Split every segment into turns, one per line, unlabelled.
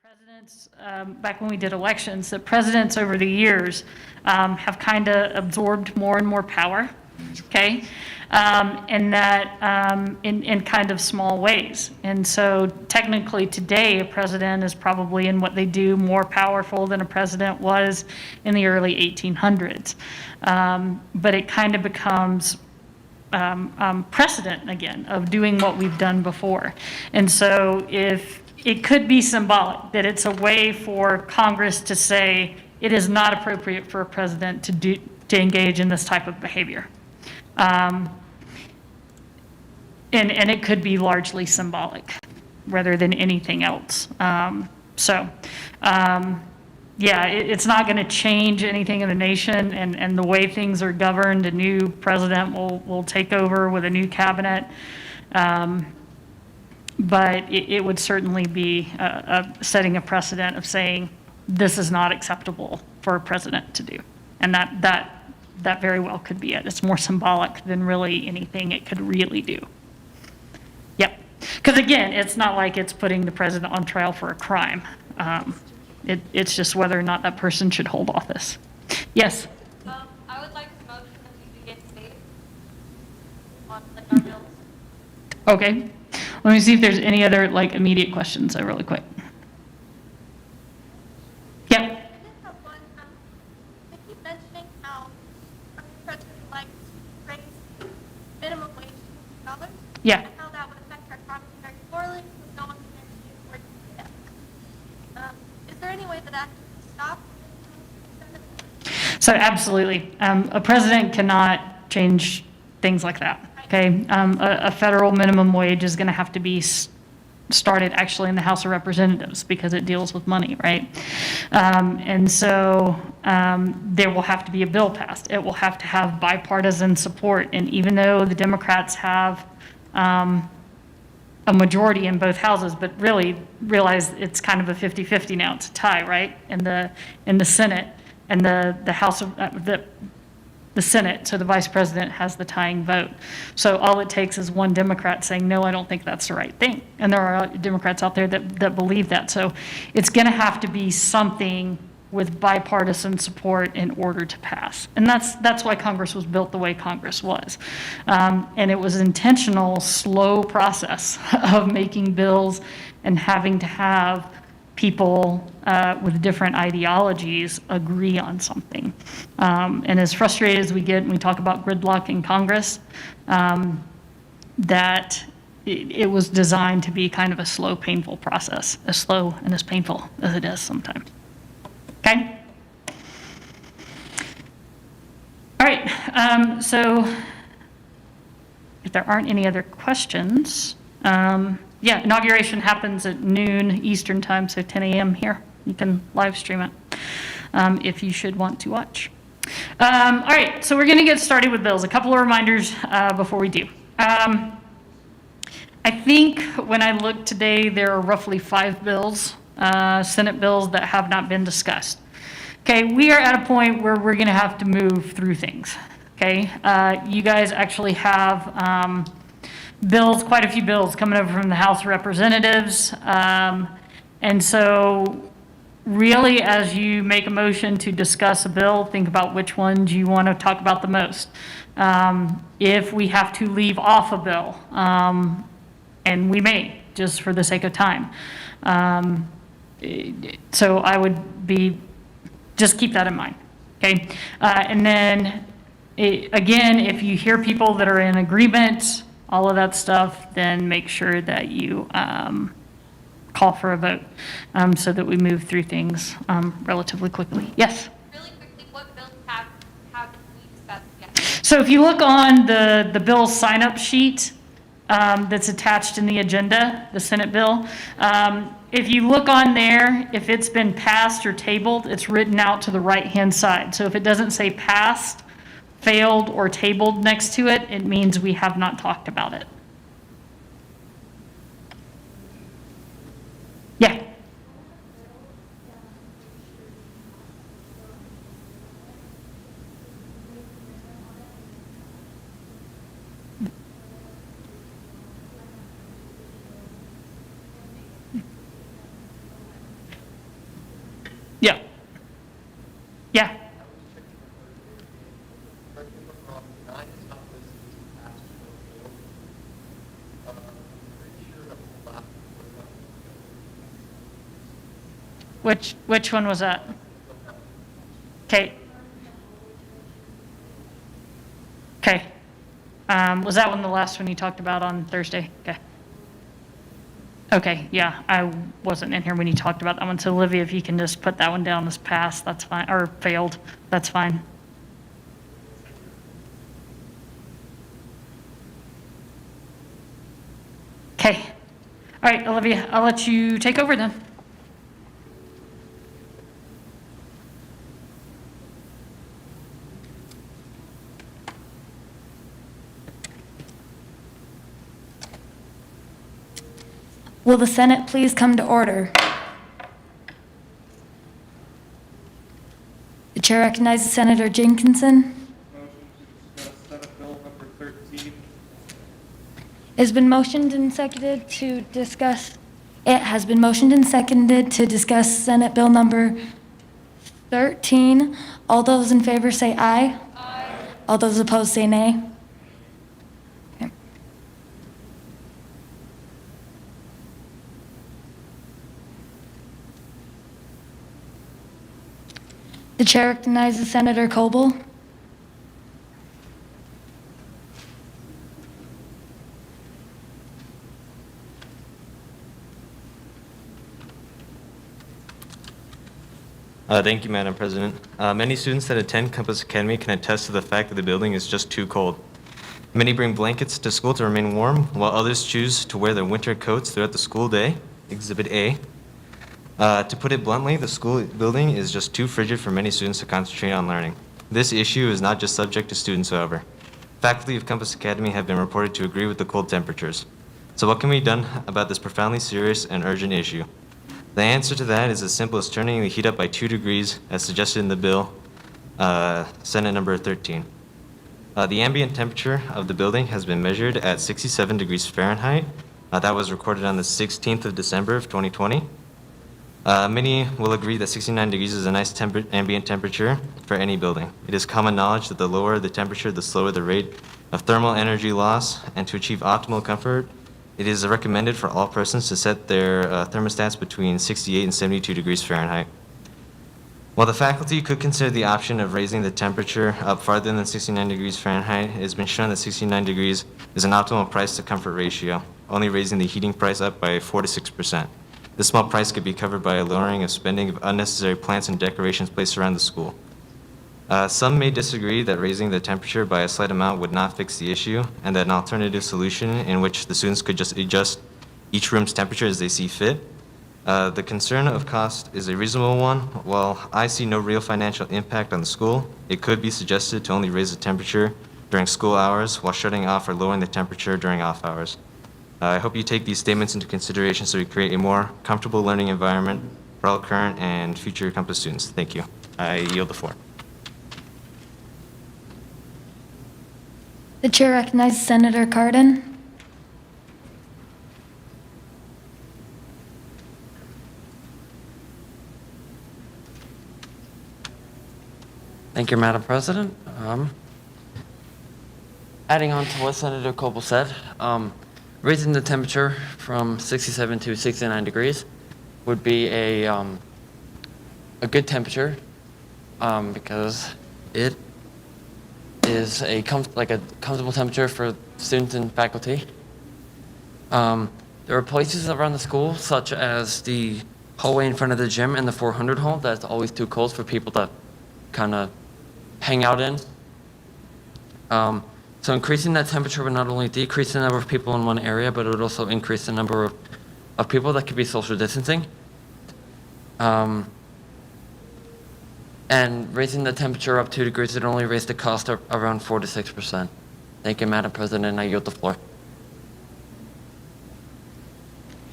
presidents, back when we did elections, that presidents over the years have kind of absorbed more and more power, okay? And that in kind of small ways. And so technically today, a president is probably in what they do more powerful than a president was in the early 1800s. But it kind of becomes precedent again of doing what we've done before. And so if it could be symbolic, that it's a way for Congress to say it is not appropriate for a president to engage in this type of behavior. And it could be largely symbolic rather than anything else. Yeah, it's not going to change anything in the nation, and the way things are governed. A new president will take over with a new cabinet. But it would certainly be setting a precedent of saying this is not acceptable for a president to do. And that very well could be it. It's more symbolic than really anything it could really do. Yep. Because again, it's not like it's putting the president on trial for a crime. It's just whether or not that person should hold office. Yes?
I would like to motion that we begin debate on our bills.
Okay. Let me see if there's any other immediate questions really quick. Yep.
I did have one. They keep mentioning how our president likes to raise minimum wage to $2.
Yeah.
And how that would affect our economy very poorly with no one can actually afford to do that. Is there any way that that can stop?
So absolutely. A president cannot change things like that. Okay. A federal minimum wage is going to have to be started actually in the House of Representatives because it deals with money, right? And so there will have to be a bill passed. It will have to have bipartisan support. And even though the Democrats have a majority in both houses, but really realize it's kind of a 50-50 now. It's a tie, right? In the Senate and the House of the Senate, so the vice president has the tying vote. So all it takes is one Democrat saying, no, I don't think that's the right thing. And there are Democrats out there that believe that. So it's going to have to be something with bipartisan support in order to pass. And that's why Congress was built the way Congress was. And it was an intentional, slow process of making bills and having to have people with different ideologies agree on something. And as frustrated as we get when we talk about gridlock in Congress, that it was designed to be kind of a slow, painful process, as slow and as painful as it is sometimes. Okay? All right, so if there aren't any other questions, yeah, inauguration happens at noon Eastern time, so 10 a.m. here. You can live stream it if you should want to watch. All right, so we're going to get started with bills. A couple of reminders before we do. I think when I looked today, there are roughly 5 bills, Senate bills, that have not been discussed. Okay, we are at a point where we're going to have to move through things. Okay, you guys actually have bills, quite a few bills coming over from the House of Representatives. And so really, as you make a motion to discuss a bill, think about which ones you want to talk about the most. If we have to leave off a bill, and we may, just for the sake of time. So I would just keep that in mind, okay? And then, again, if you hear people that are in agreement, all of that stuff, then make sure that you call for a vote so that we move through things relatively quickly. Yes?
Really quickly, what bills have we discussed yet?
So if you look on the bill sign-up sheet that's attached in the agenda, the Senate bill, if you look on there, if it's been passed or tabled, it's written out to the right-hand side. So if it doesn't say passed, failed, or tabled next to it, it means we have not talked about it. Yeah. Which one was that? Okay. Okay. Was that one the last one you talked about on Thursday? Okay. Okay, yeah, I wasn't in here when you talked about that one, so Olivia, if you can just put that one down as passed, that's fine, or failed, that's fine. Okay. All right, Olivia, I'll let you take over then.
Will the Senate please come to order? The chair recognizes Senator Jenkinson.
Motion to discuss Senate Bill number 13.
It has been motioned and seconded to discuss, it has been motioned and seconded to discuss Senate Bill number 13. All those in favor say aye. Aye. All those opposed say nay. Okay. The chair recognizes Senator Coble.
Thank you, Madam President. Many students that attend Compass Academy can attest to the fact that the building is just too cold. Many bring blankets to school to remain warm, while others choose to wear their winter coats throughout the school day, Exhibit A. To put it bluntly, the school building is just too frigid for many students to concentrate on learning. This issue is not just subject to students, however. Faculty of Compass Academy have been reported to agree with the cold temperatures. So what can be done about this profoundly serious and urgent issue? The answer to that is as simple as turning the heat up by 2 degrees, as suggested in the bill, Senate number 13. The ambient temperature of the building has been measured at 67 degrees Fahrenheit. That was recorded on the 16th of December of 2020. Many will agree that 69 degrees is a nice ambient temperature for any building. It is common knowledge that the lower the temperature, the slower the rate of thermal energy loss, and to achieve optimal comfort, it is recommended for all persons to set their thermostats between 68 and 72 degrees Fahrenheit. While the faculty could consider the option of raising the temperature up farther than 69 degrees Fahrenheit, it has been shown that 69 degrees is an optimal price to comfort ratio, only raising the heating price up by 4 to 6%. This small price could be covered by a lowering of spending of unnecessary plants and decorations placed around the school. Some may disagree that raising the temperature by a slight amount would not fix the issue, and that an alternative solution in which the students could just adjust each room's temperature as they see fit. The concern of cost is a reasonable one. While I see no real financial impact on the school, it could be suggested to only raise the temperature during school hours while shutting off or lowering the temperature during off hours. I hope you take these statements into consideration so we create a more comfortable learning environment for all current and future Compass students. Thank you. I yield the floor.
The chair recognizes Senator Cardin.
Thank you, Madam President. Adding on to what Senator Coble said, raising the temperature from 67 to 69 degrees would be a good temperature because it is a comfortable temperature for students and faculty. There are places around the school, such as the hallway in front of the gym and the 400 hall, that's always too cold for people to kind of hang out in. So increasing that temperature would not only decrease the number of people in one area, but it would also increase the number of people that could be social distancing. And raising the temperature up 2 degrees would only raise the cost of around 4 to 6%. Thank you, Madam President. I yield the floor.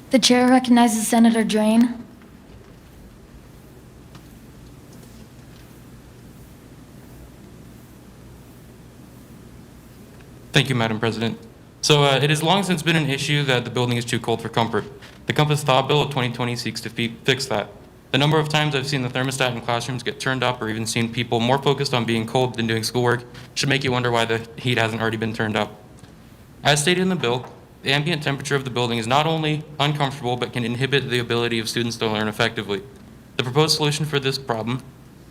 The chair recognizes Senator Drain.
Thank you, Madam President. So it has long since been an issue that the building is too cold for comfort. The Compass Thaw Bill of 2020 seeks to fix that. The number of times I've seen the thermostat in classrooms get turned up or even seen people more focused on being cold than doing schoolwork should make you wonder why the heat hasn't already been turned up. As stated in the bill, the ambient temperature of the building is not only uncomfortable but can inhibit the ability of students to learn effectively. The proposed solution for this problem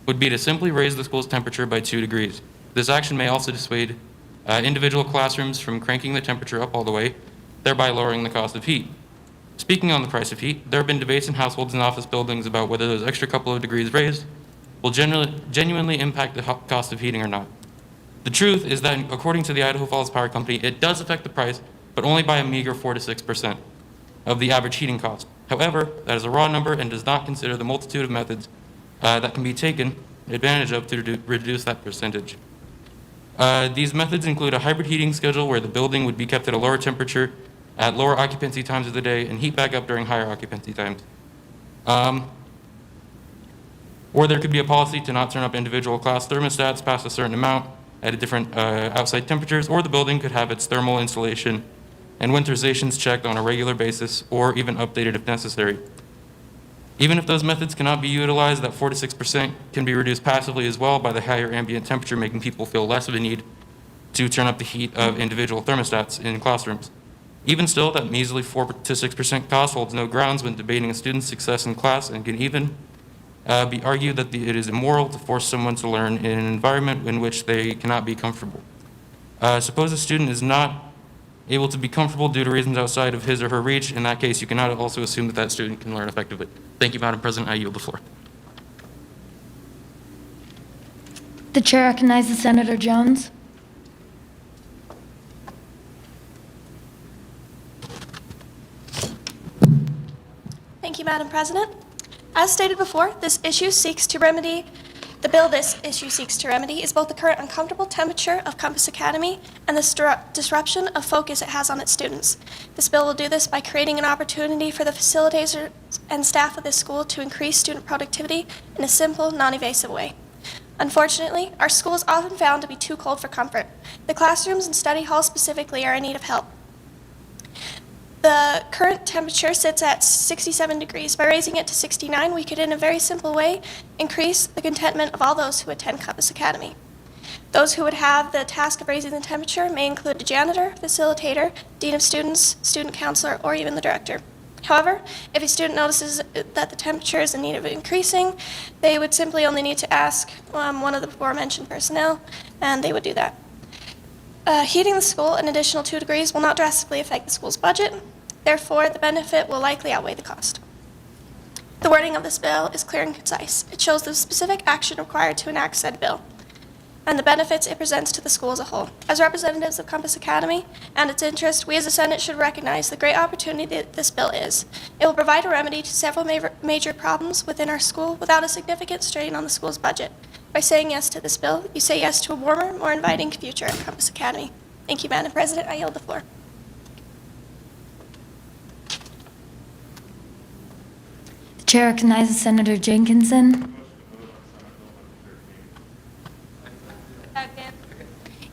would be to simply raise the school's temperature by 2 degrees. This action may also dissuade individual classrooms from cranking the temperature up all the way, thereby lowering the cost of heat. Speaking on the price of heat, there have been debates in households and office buildings about whether those extra couple of degrees raised will genuinely impact the cost of heating or not. The truth is that according to the Idaho Falls Power Company, it does affect the price, but only by a meager 4 to 6% of the average heating cost. However, that is a raw number and does not consider the multitude of methods that can be taken advantage of to reduce that percentage. These methods include a hybrid heating schedule where the building would be kept at a lower temperature at lower occupancy times of the day and heat back up during higher occupancy times. Or there could be a policy to not turn up individual class thermostats past a certain amount at a different outside temperatures, or the building could have its thermal insulation and winterizations checked on a regular basis or even updated if necessary. Even if those methods cannot be utilized, that 4 to 6% can be reduced passively as well by the higher ambient temperature, making people feel less of a need to turn up the heat of individual thermostats in classrooms. Even still, that measly 4 to 6% cost holds no grounds when debating a student's success in class and can even be argued that it is immoral to force someone to learn in an environment in which they cannot be comfortable. Suppose a student is not able to be comfortable due to reasons outside of his or her reach. In that case, you cannot also assume that that student can learn effectively. Thank you, Madam President. I yield the floor.
The chair recognizes Senator Jones.
Thank you, Madam President. As stated before, the bill this issue seeks to remedy is both the current uncomfortable temperature of Compass Academy and the disruption of focus it has on its students. This bill will do this by creating an opportunity for the facilitators and staff of this school to increase student productivity in a simple, non-evasive way. Unfortunately, our school is often found to be too cold for comfort. The classrooms and study halls specifically are in need of help. The current temperature sits at 67 degrees. By raising it to 69, we could, in a very simple way, increase the contentment of all those who attend Compass Academy. Those who would have the task of raising the temperature may include a janitor, facilitator, dean of students, student counselor, or even the director. However, if a student notices that the temperature is in need of increasing, they would simply only need to ask one of the aforementioned personnel, and they would do that. Heating the school an additional 2 degrees will not drastically affect the school's budget. Therefore, the benefit will likely outweigh the cost. The wording of this bill is clear and concise. It shows the specific action required to enact said bill and the benefits it presents to the school as a whole. As representatives of Compass Academy and its interest, we as a Senate should recognize the great opportunity that this bill is. It will provide a remedy to several major problems within our school without a significant strain on the school's budget. By saying yes to this bill, you say yes to a warmer, more inviting future at Compass Academy. Thank you, Madam President. I yield the floor.
The chair recognizes Senator Jenkinson.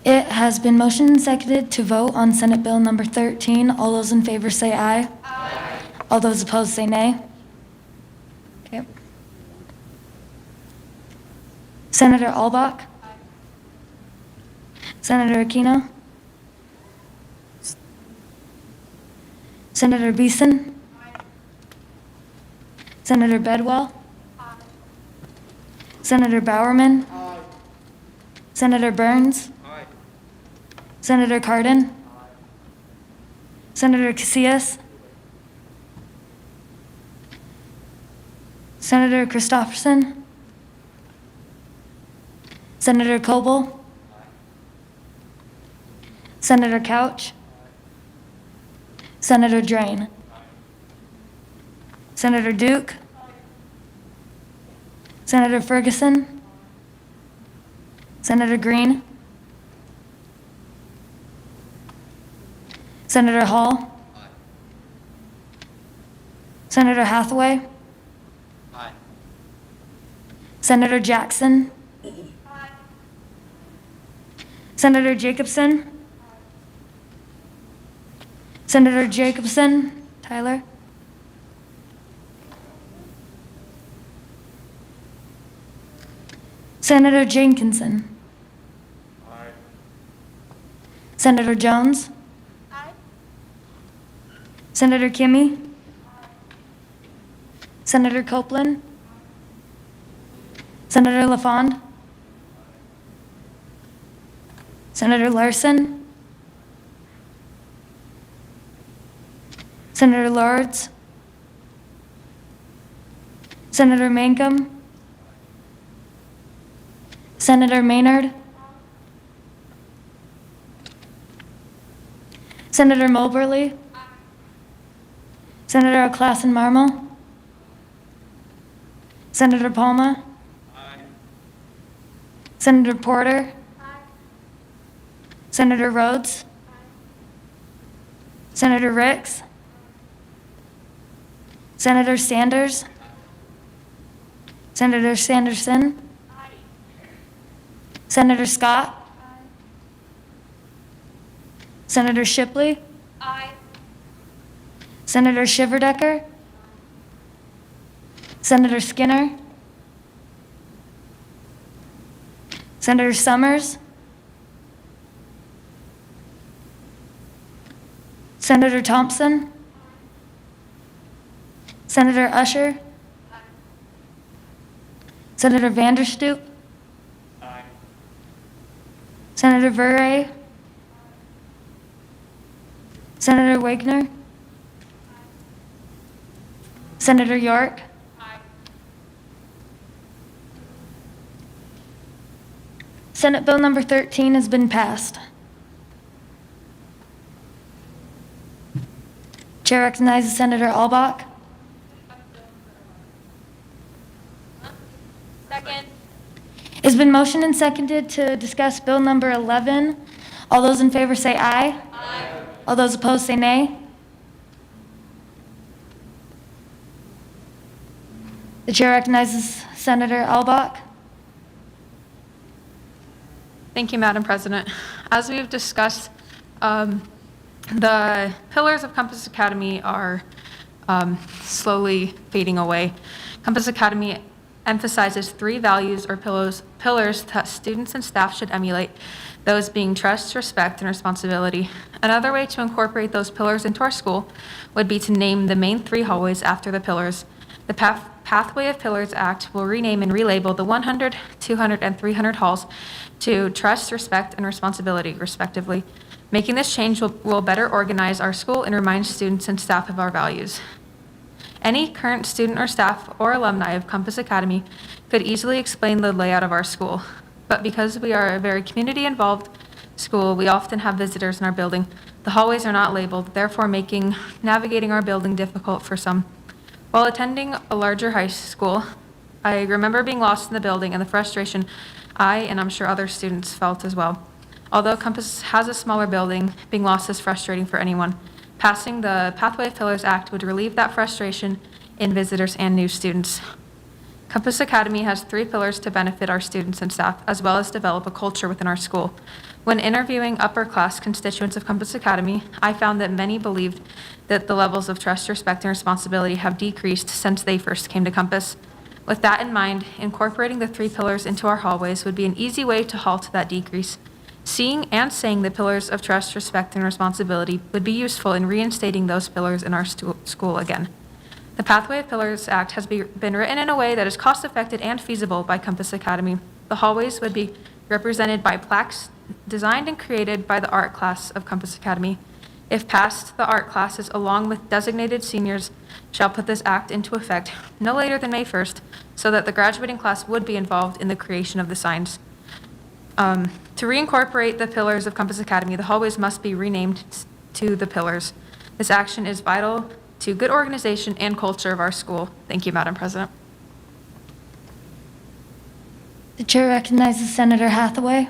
It has been motioned and seconded to vote on Senate Bill number 13. All those in favor say aye. Aye. All those opposed say nay. Okay. Senator Albach? Aye. Senator Aquino? Senator Beeson? Aye. Senator Bedwell? Aye. Senator Bowerman? Aye. Senator Burns? Aye. Senator Cardin? Aye. Senator Casillas? Senator Christopherson? Senator Coble? Senator Couch? Senator Drain? Senator Duke? Senator Ferguson? Senator Green? Senator Hall? Senator Hathaway? Senator Jackson? Senator Jacobson? Senator Jacobson? Tyler? Senator Jenkinson?
Aye.
Senator Jones?
Aye.
Senator Kimmy? Senator Copeland? Senator LaFond? Senator Larson? Senator Lords? Senator Mangum? Senator Maynard? Senator Moberly? Senator Klassen Marmol? Senator Palma? Senator Porter? Senator Rhodes? Senator Ricks? Senator Sanders? Senator Sanderson? Senator Scott? Senator Shipley? Senator Shiverdecker? Senator Skinner? Senator Summers? Senator Thompson? Senator Usher? Senator Vanderstoop? Senator Verre? Senator Wagner? Senator York? Senate Bill number 13 has been passed. Chair recognizes Senator Albach.
Second.
It's been motioned and seconded to discuss Bill number 11. All those in favor say aye. Aye. All those opposed say nay. The chair recognizes Senator Albach.
Thank you, Madam President. As we've discussed, the pillars of Compass Academy are slowly fading away. Compass Academy emphasizes 3 values or pillars that students and staff should emulate, those being trust, respect, and responsibility. Another way to incorporate those pillars into our school would be to name the main 3 hallways after the pillars. The Pathway of Pillars Act will rename and relabel the 100, 200, and 300 halls to trust, respect, and responsibility, respectively. Making this change will better organize our school and remind students and staff of our values. Any current student or staff or alumni of Compass Academy could easily explain the layout of our school. But because we are a very community-involved school, we often have visitors in our building. The hallways are not labeled, therefore making navigating our building difficult for some. While attending a larger high school, I remember being lost in the building and the frustration I, and I'm sure other students, felt as well. Although Compass has a smaller building, being lost is frustrating for anyone. Passing the Pathway of Pillars Act would relieve that frustration in visitors and new students. Compass Academy has 3 pillars to benefit our students and staff, as well as develop a culture within our school. When interviewing upper-class constituents of Compass Academy, I found that many believed that the levels of trust, respect, and responsibility have decreased since they first came to Compass. With that in mind, incorporating the 3 pillars into our hallways would be an easy way to halt that decrease. Seeing and saying the pillars of trust, respect, and responsibility would be useful in reinstating those pillars in our school again. The Pathway of Pillars Act has been written in a way that is cost-effective and feasible by Compass Academy. The hallways would be represented by plaques designed and created by the art class of Compass Academy. If passed, the art classes, along with designated seniors, shall put this act into effect no later than May 1st, so that the graduating class would be involved in the creation of the signs. To reincorporate the pillars of Compass Academy, the hallways must be renamed to the pillars. This action is vital to good organization and culture of our school. Thank you, Madam President.
The chair recognizes Senator Hathaway.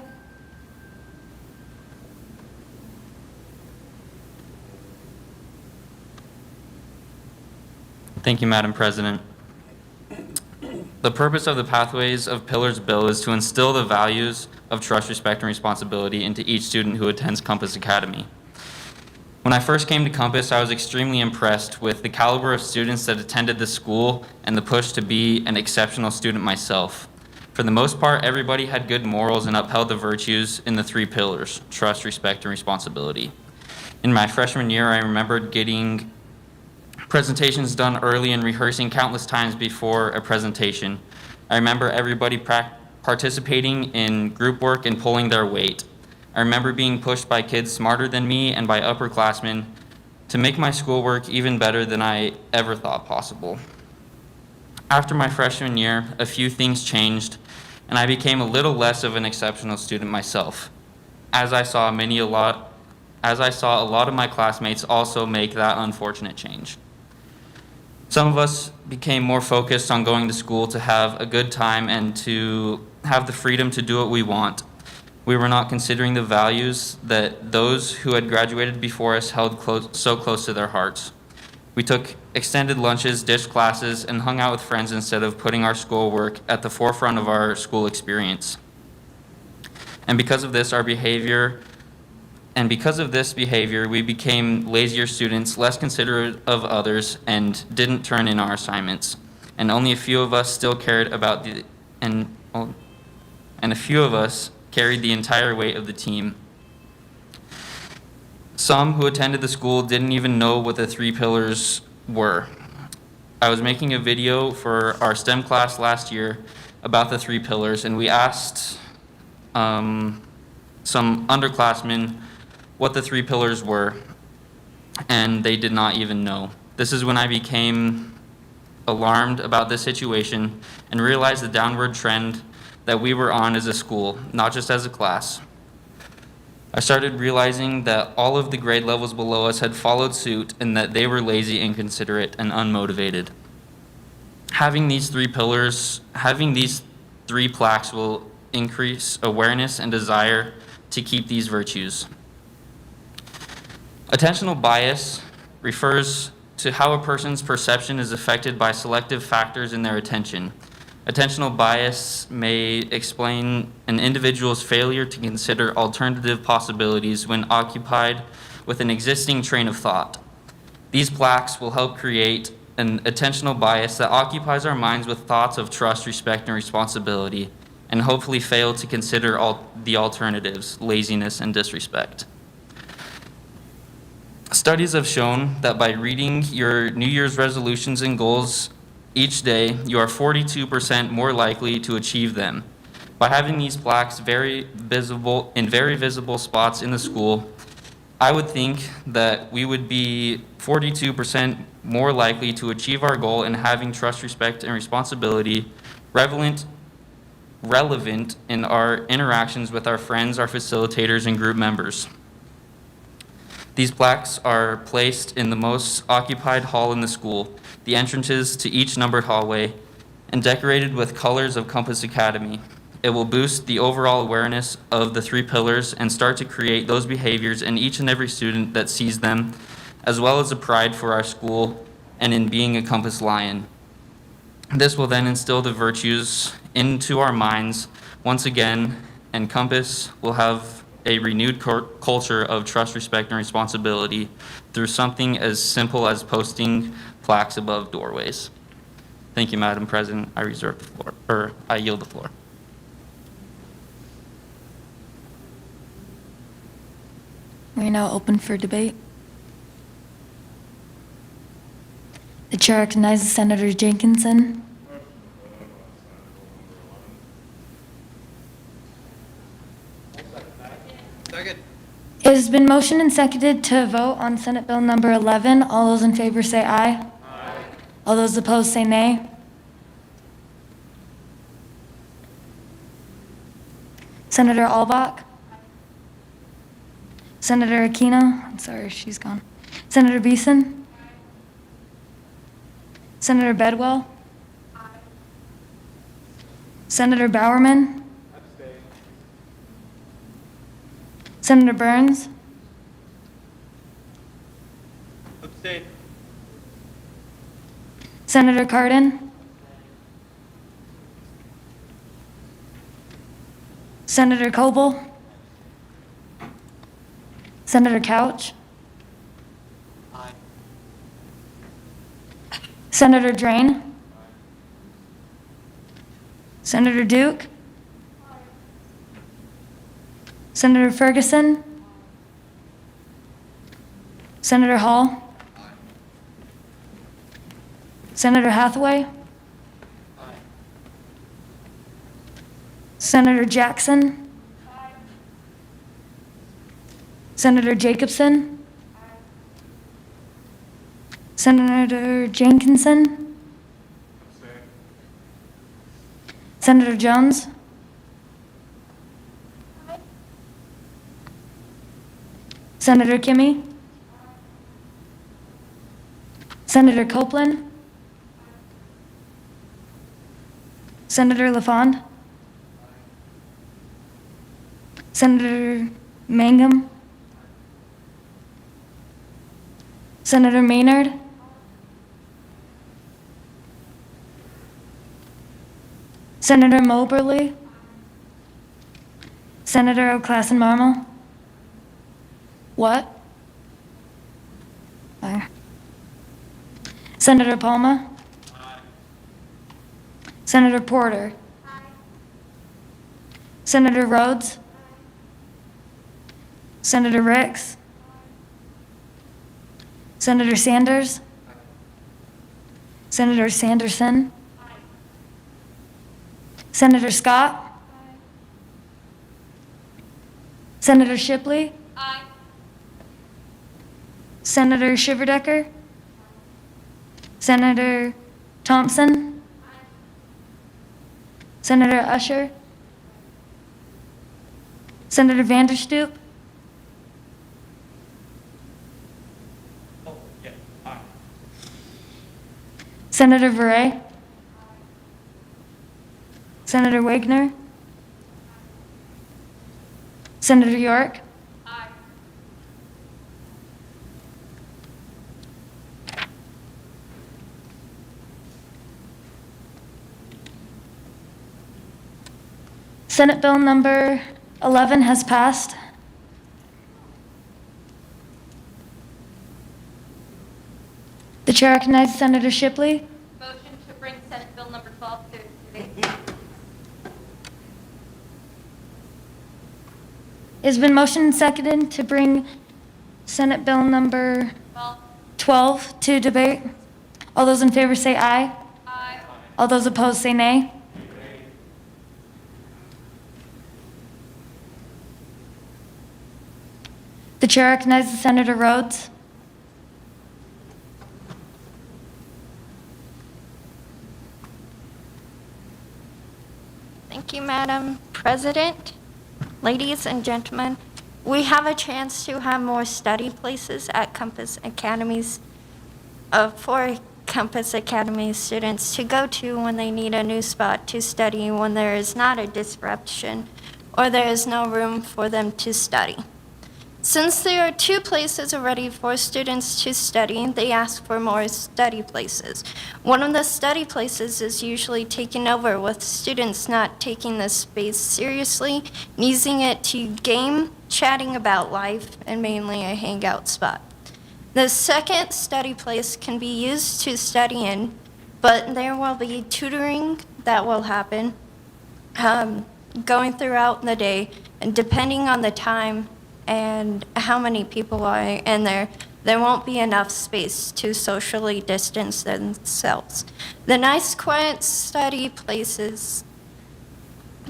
Thank you, Madam President. The purpose of the Pathways of Pillars Bill is to instill the values of trust, respect, and responsibility into each student who attends Compass Academy. When I first came to Compass, I was extremely impressed with the caliber of students that attended the school and the push to be an exceptional student myself. For the most part, everybody had good morals and upheld the virtues in the 3 pillars: trust, respect, and responsibility. In my freshman year, I remembered getting presentations done early and rehearsing countless times before a presentation. I remember everybody participating in group work and pulling their weight. I remember being pushed by kids smarter than me and by upperclassmen to make my schoolwork even better than I ever thought possible. After my freshman year, a few things changed, and I became a little less of an exceptional student myself, as I saw a lot of my classmates also make that unfortunate change. Some of us became more focused on going to school to have a good time and to have the freedom to do what we want. We were not considering the values that those who had graduated before us held so close to their hearts. We took extended lunches, ditched classes, and hung out with friends instead of putting our schoolwork at the forefront of our school experience. And because of this behavior, we became lazier students, less considerate of others, and didn't turn in our assignments. And only a few of us still cared about and a few of us carried the entire weight of the team. Some who attended the school didn't even know what the 3 pillars were. I was making a video for our STEM class last year about the 3 pillars, and we asked some underclassmen what the 3 pillars were, and they did not even know. This is when I became alarmed about this situation and realized the downward trend that we were on as a school, not just as a class. I started realizing that all of the grade levels below us had followed suit and that they were lazy, inconsiderate, and unmotivated. Having these 3 plaques will increase awareness and desire to keep these virtues. Attentional bias refers to how a person's perception is affected by selective factors in their attention. Attentional bias may explain an individual's failure to consider alternative possibilities when occupied with an existing train of thought. These plaques will help create an attentional bias that occupies our minds with thoughts of trust, respect, and responsibility, and hopefully fail to consider the alternatives, laziness, and disrespect. Studies have shown that by reading your New Year's resolutions and goals each day, you are 42% more likely to achieve them. By having these plaques in very visible spots in the school, I would think that we would be 42% more likely to achieve our goal in having trust, respect, and responsibility relevant in our interactions with our friends, our facilitators, and group members. These plaques are placed in the most occupied hall in the school, the entrances to each numbered hallway, and decorated with colors of Compass Academy. It will boost the overall awareness of the 3 pillars and start to create those behaviors in each and every student that sees them, as well as a pride for our school and in being a Compass Lion. This will then instill the virtues into our minds once again, and Compass will have a renewed culture of trust, respect, and responsibility through something as simple as posting plaques above doorways. Thank you, Madam President. I yield the floor.
We're now open for debate. The chair recognizes Senator Jenkinson.
Second.
It has been motioned and seconded to vote on Senate Bill number 11. All those in favor say aye. Aye. All those opposed say nay. Senator Albach? Senator Aquino? I'm sorry, she's gone. Senator Beeson? Senator Bedwell? Senator Bowerman? Senator Burns?
Abstain.
Senator Cardin? Senator Coble? Senator Couch? Senator Drain? Senator Duke? Senator Ferguson? Senator Hall? Senator Hathaway? Senator Jackson? Senator Jacobson? Senator Jenkinson? Senator Jones? Senator Kimmy? Senator Copeland? Senator LaFond? Senator Mangum? Senator Maynard? Senator Moberly? Senator O'Classen Marmol? What? Aye. Senator Palma? Senator Porter? Senator Rhodes? Senator Ricks? Senator Sanders? Senator Sanderson? Senator Scott? Senator Shipley? Senator Shiverdecker? Senator Thompson? Senator Usher? Senator Vanderstoop? Senator Verey? Senator Wagner? Senator York? Senate Bill number 11 has passed. The chair recognizes Senator Shipley.
Motion to bring Senate Bill number 12 to debate.
It's been motioned and seconded to bring Senate Bill number 12 to debate. All those in favor say aye.
Aye.
All those opposed say nay. The chair recognizes Senator Rhodes.
Thank you, Madam President. Ladies and gentlemen, we have a chance to have more study places at Compass Academies for Compass Academy students to go to when they need a new spot to study, when there is not a disruption or there is no room for them to study. Since there are 2 places already for students to study, they ask for more study places. One of the study places is usually taken over with students not taking this space seriously, using it to game, chatting about life, and mainly a hangout spot. The second study place can be used to study in, but there will be tutoring that will happen going throughout the day, and depending on the time and how many people are in there won't be enough space to socially distance themselves. The Nice Quiet Study Places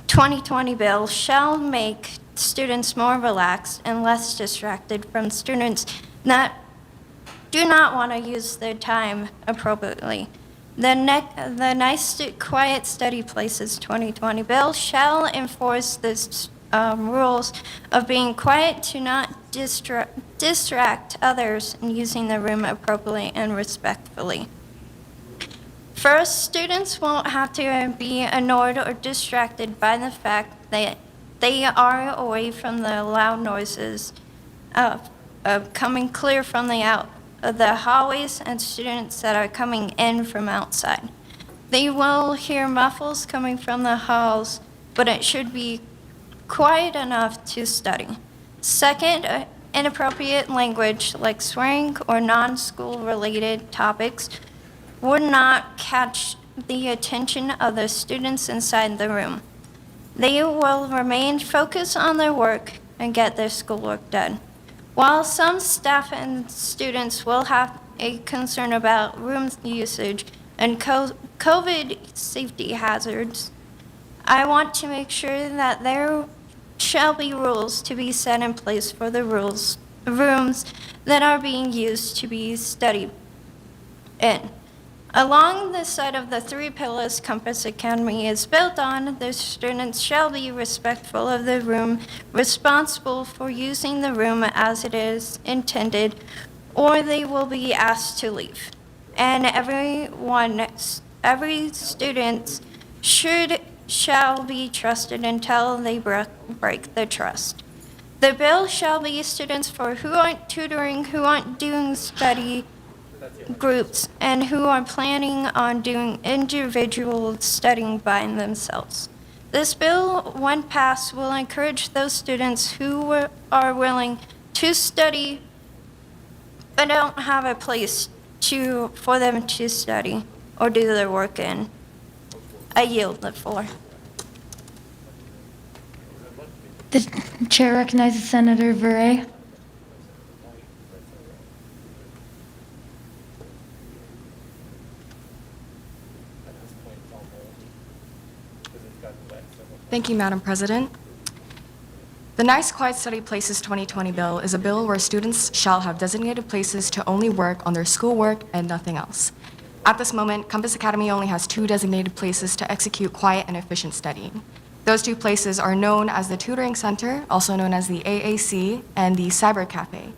2020 bill shall make students more relaxed and less distracted from students that do not want to use their time appropriately. The Nice Quiet Study Places 2020 bill shall enforce this rules of being quiet to not distract others and using the room appropriately and respectfully. First, students won't have to be annoyed or distracted by the fact that they are away from the loud noises coming clear from the hallways and students that are coming in from outside. They will hear muffles coming from the halls, but it should be quiet enough to study. Second, inappropriate language like swearing or non-school related topics would not catch the attention of the students inside the room. They will remain focused on their work and get their schoolwork done. While some staff and students will have a concern about room usage and COVID safety hazards, I want to make sure that there shall be rules to be set in place for the rooms that are being used to be studied in. Along the side of the three pillars Compass Academy is built on, the students shall be respectful of the room, responsible for using the room as it is intended, or they will be asked to leave. And every student shall be trusted until they break the trust. The bill shall be students for who aren't tutoring, who aren't doing study groups, and who are planning on doing individual studying by themselves. This bill, when passed, will encourage those students who are willing to study but don't have a place for them to study or do their work in. I yield the floor.
The chair recognizes Senator Verre.
Thank you, Madam President. The Nice Quiet Study Places 2020 bill is a bill where students shall have designated places to only work on their schoolwork and nothing else. At this moment, Compass Academy only has 2 designated places to execute quiet and efficient studying. Those 2 places are known as the Tutoring Center, also known as the AAC, and the Cyber Cafe.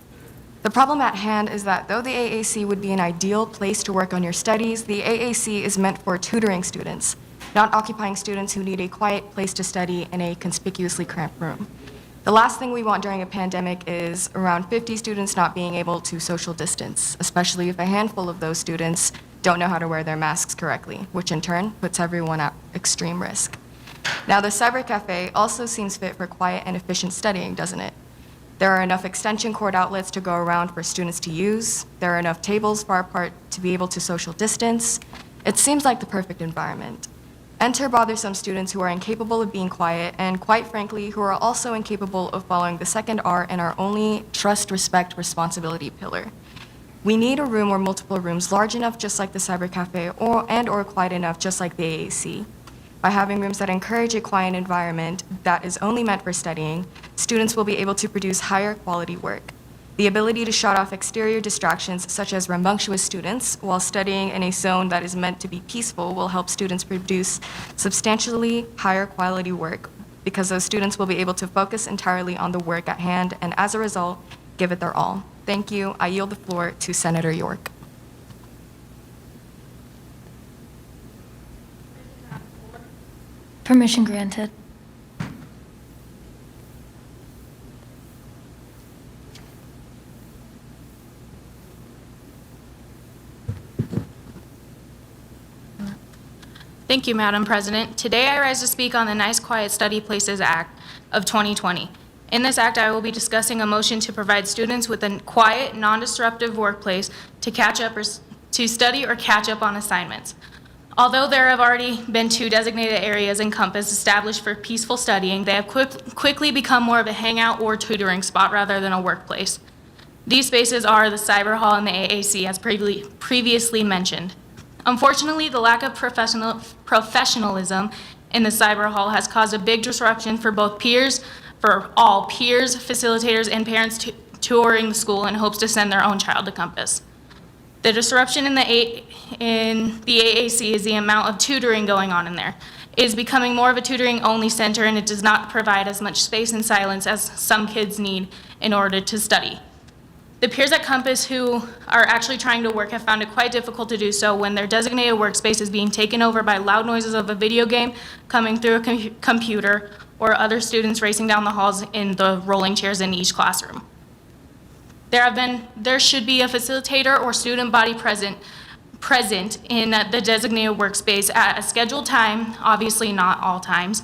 The problem at hand is that though the AAC would be an ideal place to work on your studies, the AAC is meant for tutoring students, not occupying students who need a quiet place to study in a conspicuously cramped room. The last thing we want during a pandemic is around 50 students not being able to social distance, especially if a handful of those students don't know how to wear their masks correctly, which in turn puts everyone at extreme risk. Now, the Cyber Cafe also seems fit for quiet and efficient studying, doesn't it? There are enough extension cord outlets to go around for students to use. There are enough tables far apart to be able to social distance. It seems like the perfect environment. Enter bothersome students who are incapable of being quiet and, quite frankly, who are also incapable of following the second R in our only trust, respect, responsibility pillar. We need a room or multiple rooms large enough just like the Cyber Cafe or quiet enough just like the AAC. By having rooms that encourage a quiet environment that is only meant for studying, students will be able to produce higher quality work. The ability to shut off exterior distractions, such as rambunctious students, while studying in a zone that is meant to be peaceful will help students produce substantially higher quality work because those students will be able to focus entirely on the work at hand and, as a result, give it their all. Thank you. I yield the floor to Senator York.
Permission granted.
Thank you, Madam President. Today I rise to speak on the Nice Quiet Study Places Act of 2020. In this act, I will be discussing a motion to provide students with a quiet, non-disruptive workplace to catch up or to study or catch up on assignments. Although there have already been 2 designated areas in Compass established for peaceful studying, they have quickly become more of a hangout or tutoring spot rather than a workplace. These spaces are the Cyber Hall and the AAC, as previously mentioned. Unfortunately, the lack of professionalism in the Cyber Hall has caused a big disruption for all peers, facilitators, and parents touring the school in hopes to send their own child to Compass. The disruption in the AAC is the amount of tutoring going on in there. It is becoming more of a tutoring-only center, and it does not provide as much space and silence as some kids need in order to study. The peers at Compass who are actually trying to work have found it quite difficult to do so when their designated workspace is being taken over by loud noises of a video game coming through a computer or other students racing down the halls in the rolling chairs in each classroom. There should be a facilitator or student body present in the designated workspace at a scheduled time, obviously not all times,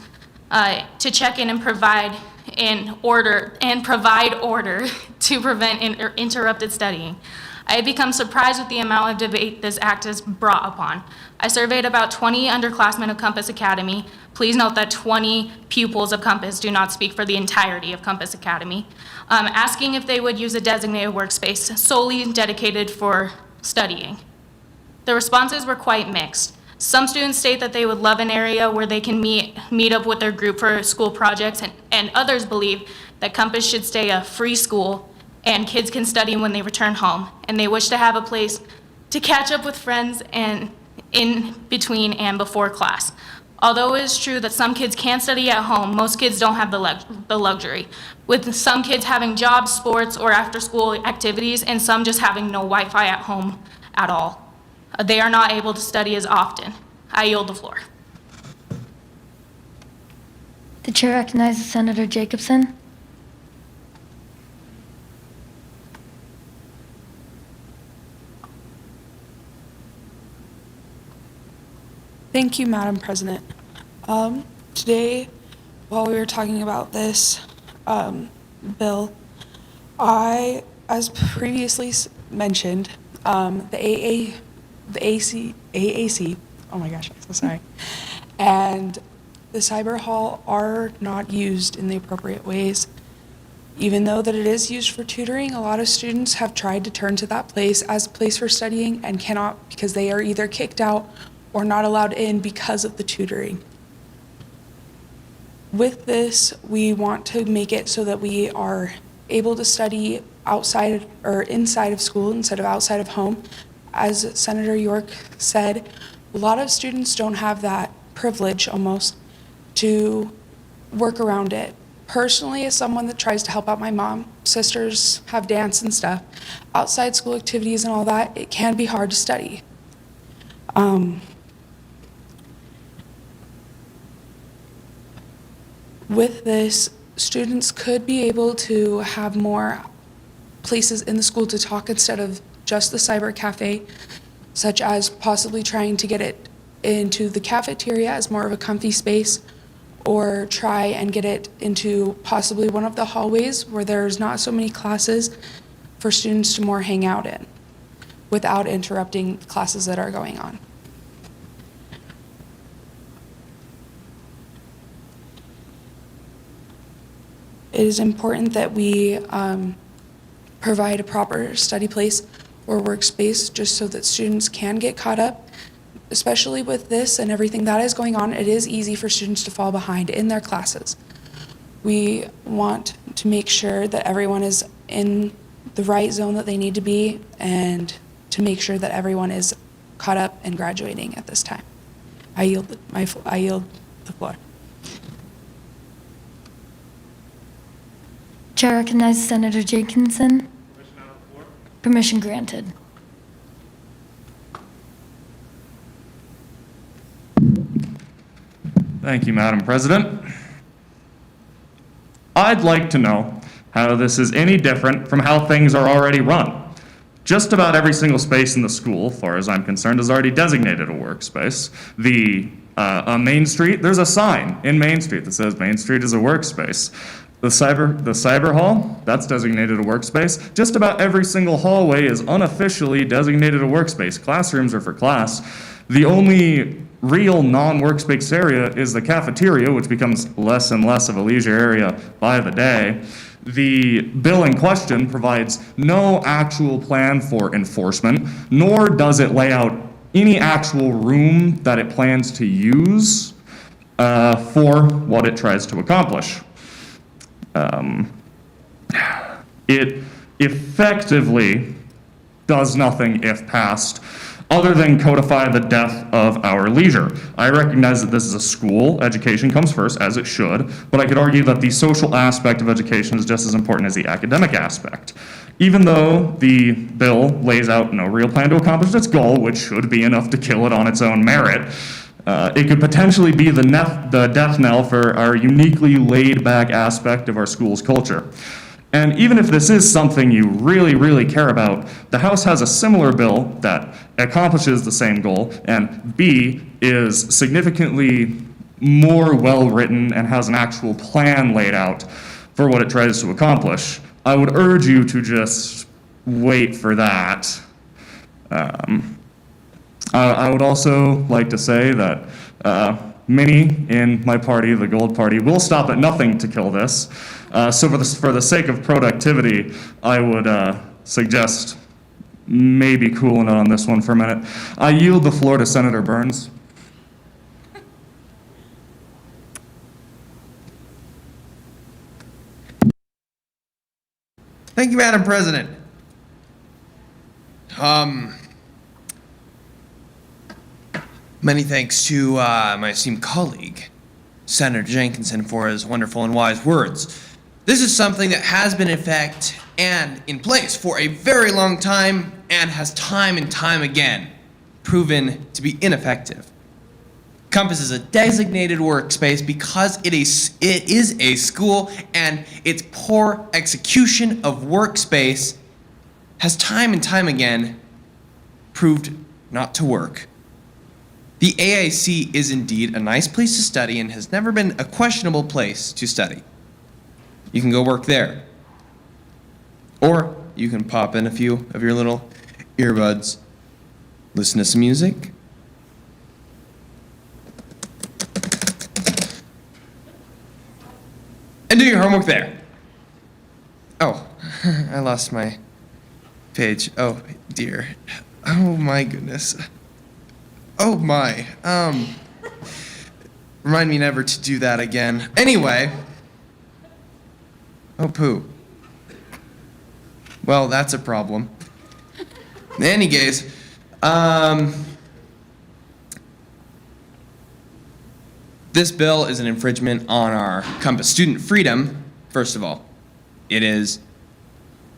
to check in and provide order to prevent interrupted studying. I have become surprised with the amount of debate this act has brought upon. I surveyed about 20 underclassmen of Compass Academy. Please note that 20 pupils of Compass do not speak for the entirety of Compass Academy, asking if they would use a designated workspace solely dedicated for studying. The responses were quite mixed. Some students state that they would love an area where they can meet up with their group for school projects, and others believe that Compass should stay a free school and kids can study when they return home, and they wish to have a place to catch up with friends and in between and before class. Although it is true that some kids can study at home, most kids don't have the luxury, with some kids having jobs, sports, or after-school activities, and some just having no Wi-Fi at home at all. They are not able to study as often. I yield the floor.
The chair recognizes Senator Jacobson.
Thank you, Madam President. Today, while we were talking about this bill, as previously mentioned, the AAC, oh my gosh, I'm so sorry, and the cyber hall are not used in the appropriate ways. Even though that it is used for tutoring, a lot of students have tried to turn to that place as a place for studying and cannot because they are either kicked out or not allowed in because of the tutoring. With this, we want to make it so that we are able to study outside or inside of school instead of outside of home. As Senator York said, a lot of students don't have that privilege almost to work around it. Personally, as someone that tries to help out my mom, sisters have dance and stuff, outside school activities and all that, it can be hard to study. With this, students could be able to have more places in the school to talk instead of just the cyber cafe, such as possibly trying to get it into the cafeteria as more of a comfy space, or try and get it into possibly one of the hallways where there's not so many classes for students to more hang out in without interrupting classes that are going on. It is important that we provide a proper study place or workspace just so that students can get caught up. Especially with this and everything that is going on, it is easy for students to fall behind in their classes. We want to make sure that everyone is in the right zone that they need to be and to make sure that everyone is caught up and graduating at this time. I yield the floor.
Chair recognizes Senator Jenkinson.
Permission on the floor?
Permission granted.
Thank you, Madam President. I'd like to know how this is any different from how things are already run. Just about every single space in the school, as far as I'm concerned, is already designated a workspace. On Main Street, there's a sign in Main Street that says Main Street is a workspace. The cyber hall, that's designated a workspace. Just about every single hallway is unofficially designated a workspace. Classrooms are for class. The only real non-workspace area is the cafeteria, which becomes less and less of a leisure area by the day. The bill in question provides no actual plan for enforcement, nor does it lay out any actual room that it plans to use for what it tries to accomplish. It effectively does nothing if passed, other than codify the death of our leisure. I recognize that this is a school, education comes first, as it should, but I could argue that the social aspect of education is just as important as the academic aspect. Even though the bill lays out no real plan to accomplish its goal, which should be enough to kill it on its own merit, it could potentially be the death knell for our uniquely laid-back aspect of our school's culture. And even if this is something you really, really care about, the House has a similar bill that accomplishes the same goal, and B, is significantly more well-written and has an actual plan laid out for what it tries to accomplish. I would urge you to just wait for that. I would also like to say that many in my party, the Gold Party, will stop at nothing to kill this. So for the sake of productivity, I would suggest maybe cooling it on this one for a minute. I yield the floor to Senator Burns.
Thank you, Madam President. Many thanks to my esteemed colleague, Senator Jenkinson, for his wonderful and wise words. This is something that has been in effect and in place for a very long time and has time and time again proven to be ineffective. Compass is a designated workspace because it is a school, and its poor execution of workspace has time and time again proved not to work. The AIC is indeed a nice place to study and has never been a questionable place to study. You can go work there. Or you can pop in a few of your little earbuds, listen to some music, and do your homework there. Oh, I lost my page. Oh, dear. Oh, my goodness. Oh, my. Remind me never to do that again. Anyway. Oh, poo. Well, that's a problem. In any case, this bill is an infringement on our Compass student freedom, first of all. It is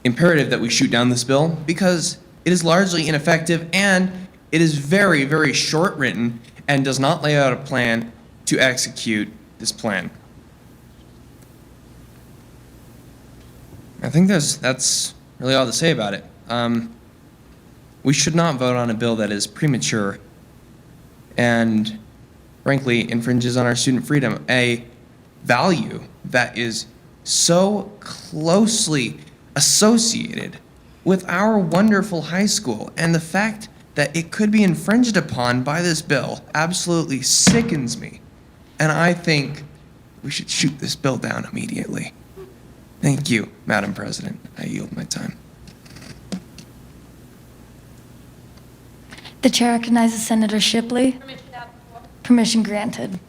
imperative that we shoot down this bill because it is largely ineffective and it is very, very short written and does not lay out a plan to execute this plan. I think that's really all to say about it. We should not vote on a bill that is premature and frankly infringes on our student freedom, a value that is so closely associated with our wonderful high school, and the fact that it could be infringed upon by this bill absolutely sickens me. And I think we should shoot this bill down immediately. Thank you, Madam President. I yield my time.
The chair recognizes Senator Shipley. Permission granted.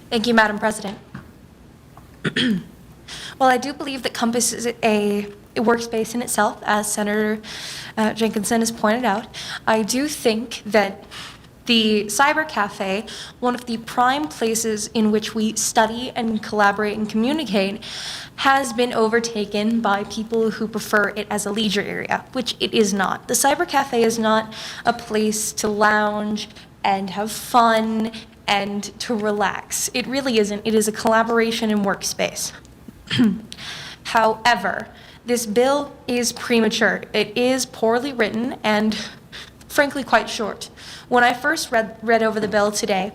Thank you, Madam President. Well, I do believe that Compass is a workspace in itself, as Senator Jenkinson has pointed out. I do think that the Cyber Cafe, one of the prime places in which we study and collaborate and communicate, has been overtaken by people who prefer it as a leisure area, which it is not. The Cyber Cafe is not a place to lounge and have fun and to relax. It really isn't. It is a collaboration and workspace. However, this bill is premature. It is poorly written and frankly quite short. When I first read over the bill today,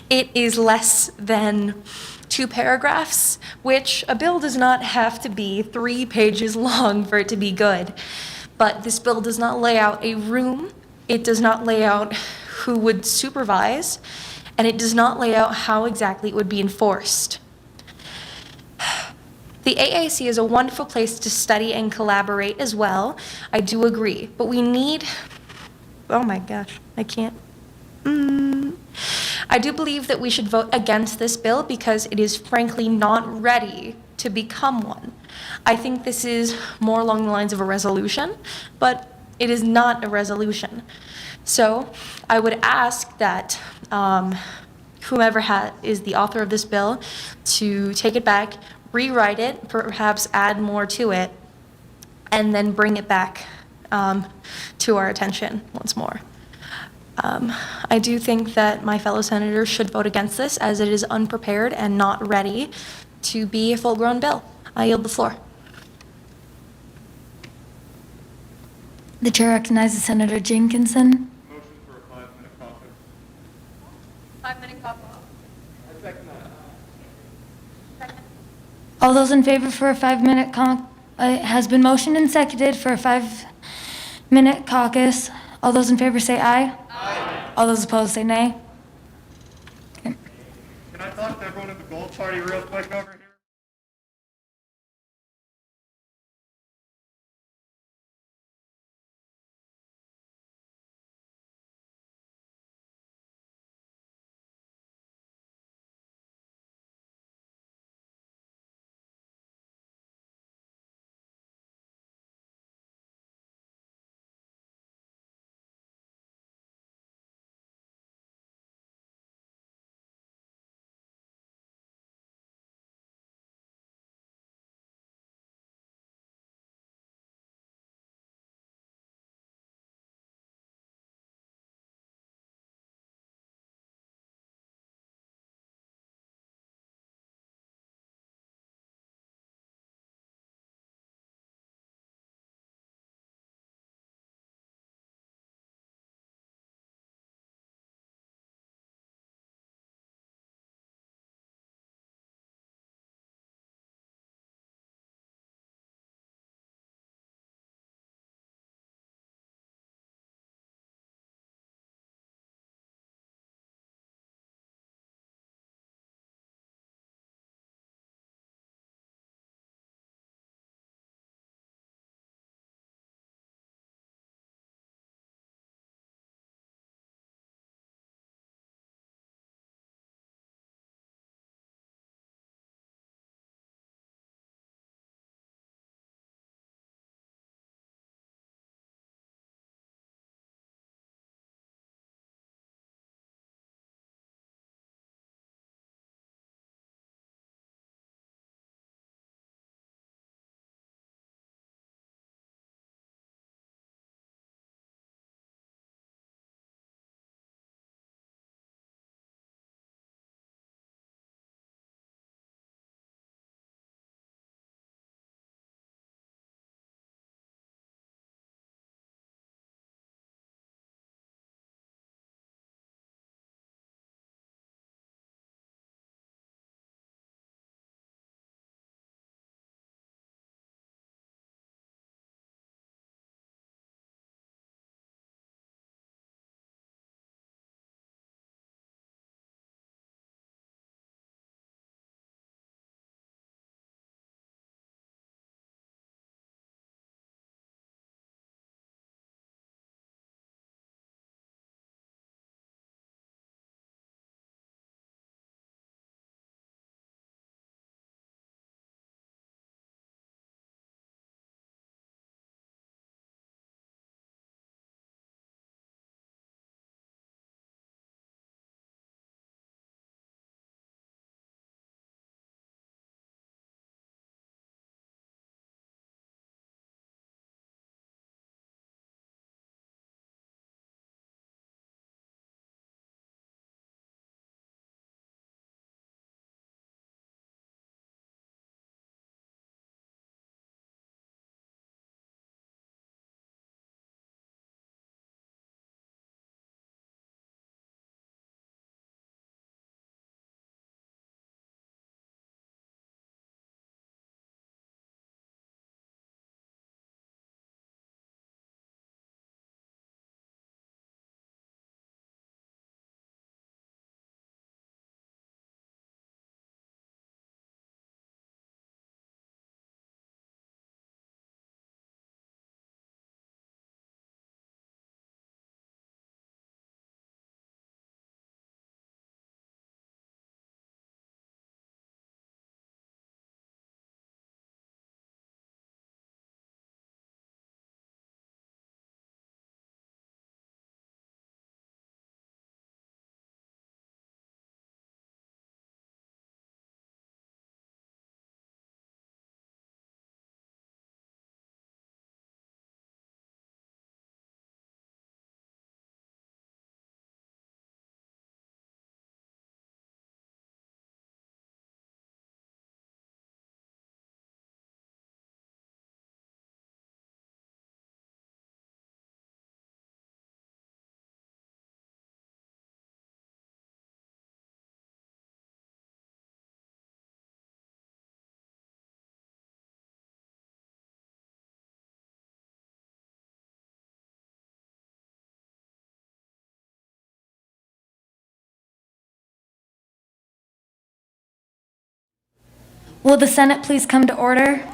it is less than 2 paragraphs, which a bill does not have to be 3 pages long for it to be good. But this bill does not lay out a room, it does not lay out who would supervise, and it does not lay out how exactly it would be enforced. The AAC is a wonderful place to study and collaborate as well. I do agree, but we need, oh my gosh, I can't. I do believe that we should vote against this bill because it is frankly not ready to become one. I think this is more along the lines of a resolution, but it is not a resolution. So I would ask that whomever is the author of this bill to take it back, rewrite it, perhaps add more to it, and then bring it back to our attention once more. I do think that my fellow senators should vote against this as it is unprepared and not ready to be a full-grown bill. I yield the floor.
The chair recognizes Senator Jenkinson.
Motion for a 5-minute caucus.
5-minute caucus.
All those in favor for a 5-minute it has been motioned and seconded for a 5-minute caucus. All those in favor say aye. Aye. All those opposed say nay.
Can I talk to everyone at the Gold Party real quick over here?
Will the Senate please come to order?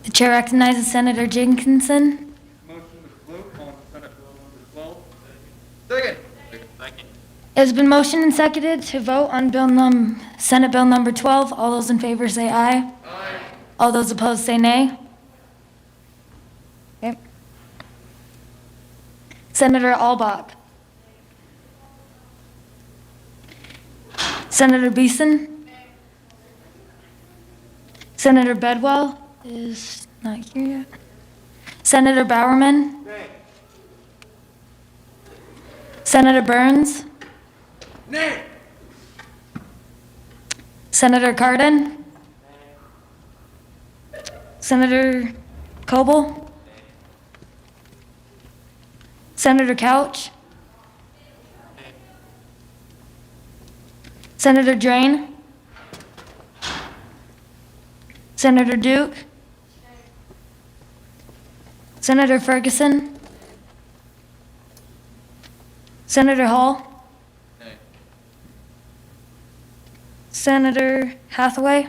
The chair recognizes Senator Jenkinson.
Motion to vote on Senate Bill number 12.
It has been motioned and seconded to vote on Senate Bill number 12. All those in favor say aye. Aye. All those opposed say nay. Okay. Senator Albach. Senator Beeson. Senator Bedwell is not here yet. Senator Bowerman. Senator Burns.
Nay.
Senator Cardin. Senator Coble. Senator Couch. Senator Drain. Senator Duke. Senator Ferguson. Senator Hall. Senator Hathaway.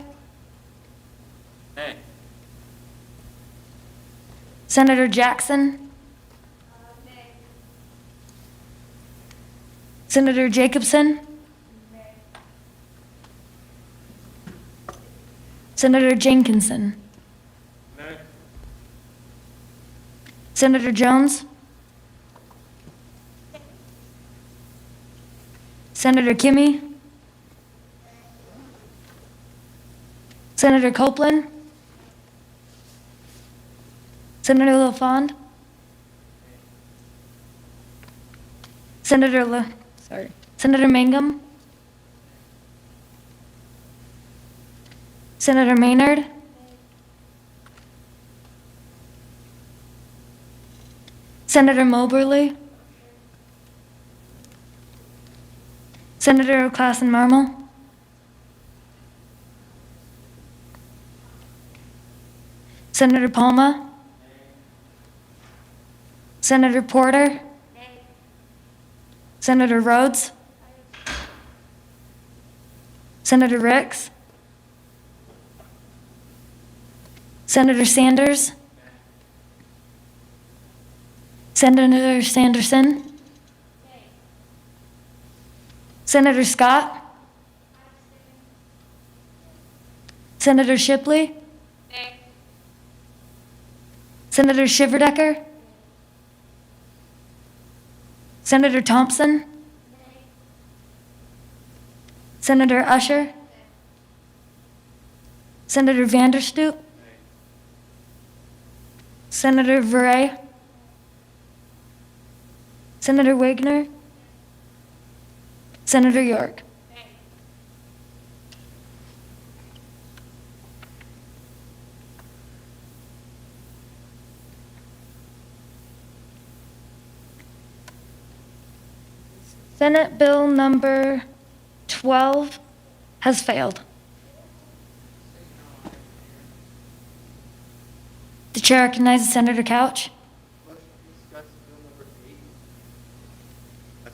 Senator Jackson. Senator Jacobson. Senator Jenkinson. Senator Jones. Senator Kimmy. Senator Copeland. Senator LaFond. Senator Mangum. Senator Maynard. Senator Moberly. Senator Klassen Marmol. Senator Palma. Senator Porter. Senator Rhodes. Senator Ricks. Senator Sanders. Senator Sanderson. Senator Scott. Senator Shipley. Senator Shiverdecker. Senator Thompson. Senator Usher. Senator Vanderstoot. Senator Verey. Senator Wagner. Senator York. Senate Bill number 12 has failed. The chair recognizes Senator Couch.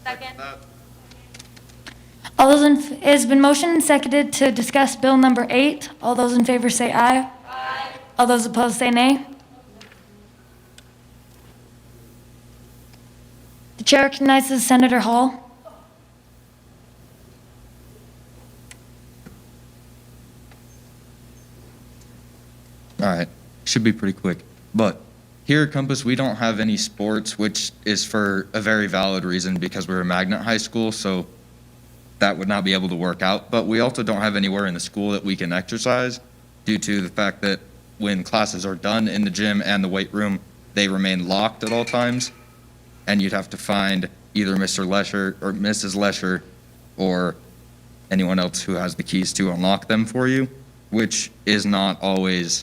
Second.
It has been motioned and seconded to discuss Bill number 8. All those in favor say aye.
Aye.
All those opposed say nay. The chair recognizes Senator Hall.
All right, should be pretty quick. But here at Compass, we don't have any sports, which is for a very valid reason because we're a magnet high school, so that would not be able to work out. But we also don't have anywhere in the school that we can exercise due to the fact that when classes are done in the gym and the weight room, they remain locked at all times. And you'd have to find either Mr. Lesher or Mrs. Lesher or anyone else who has the keys to unlock them for you, which is not always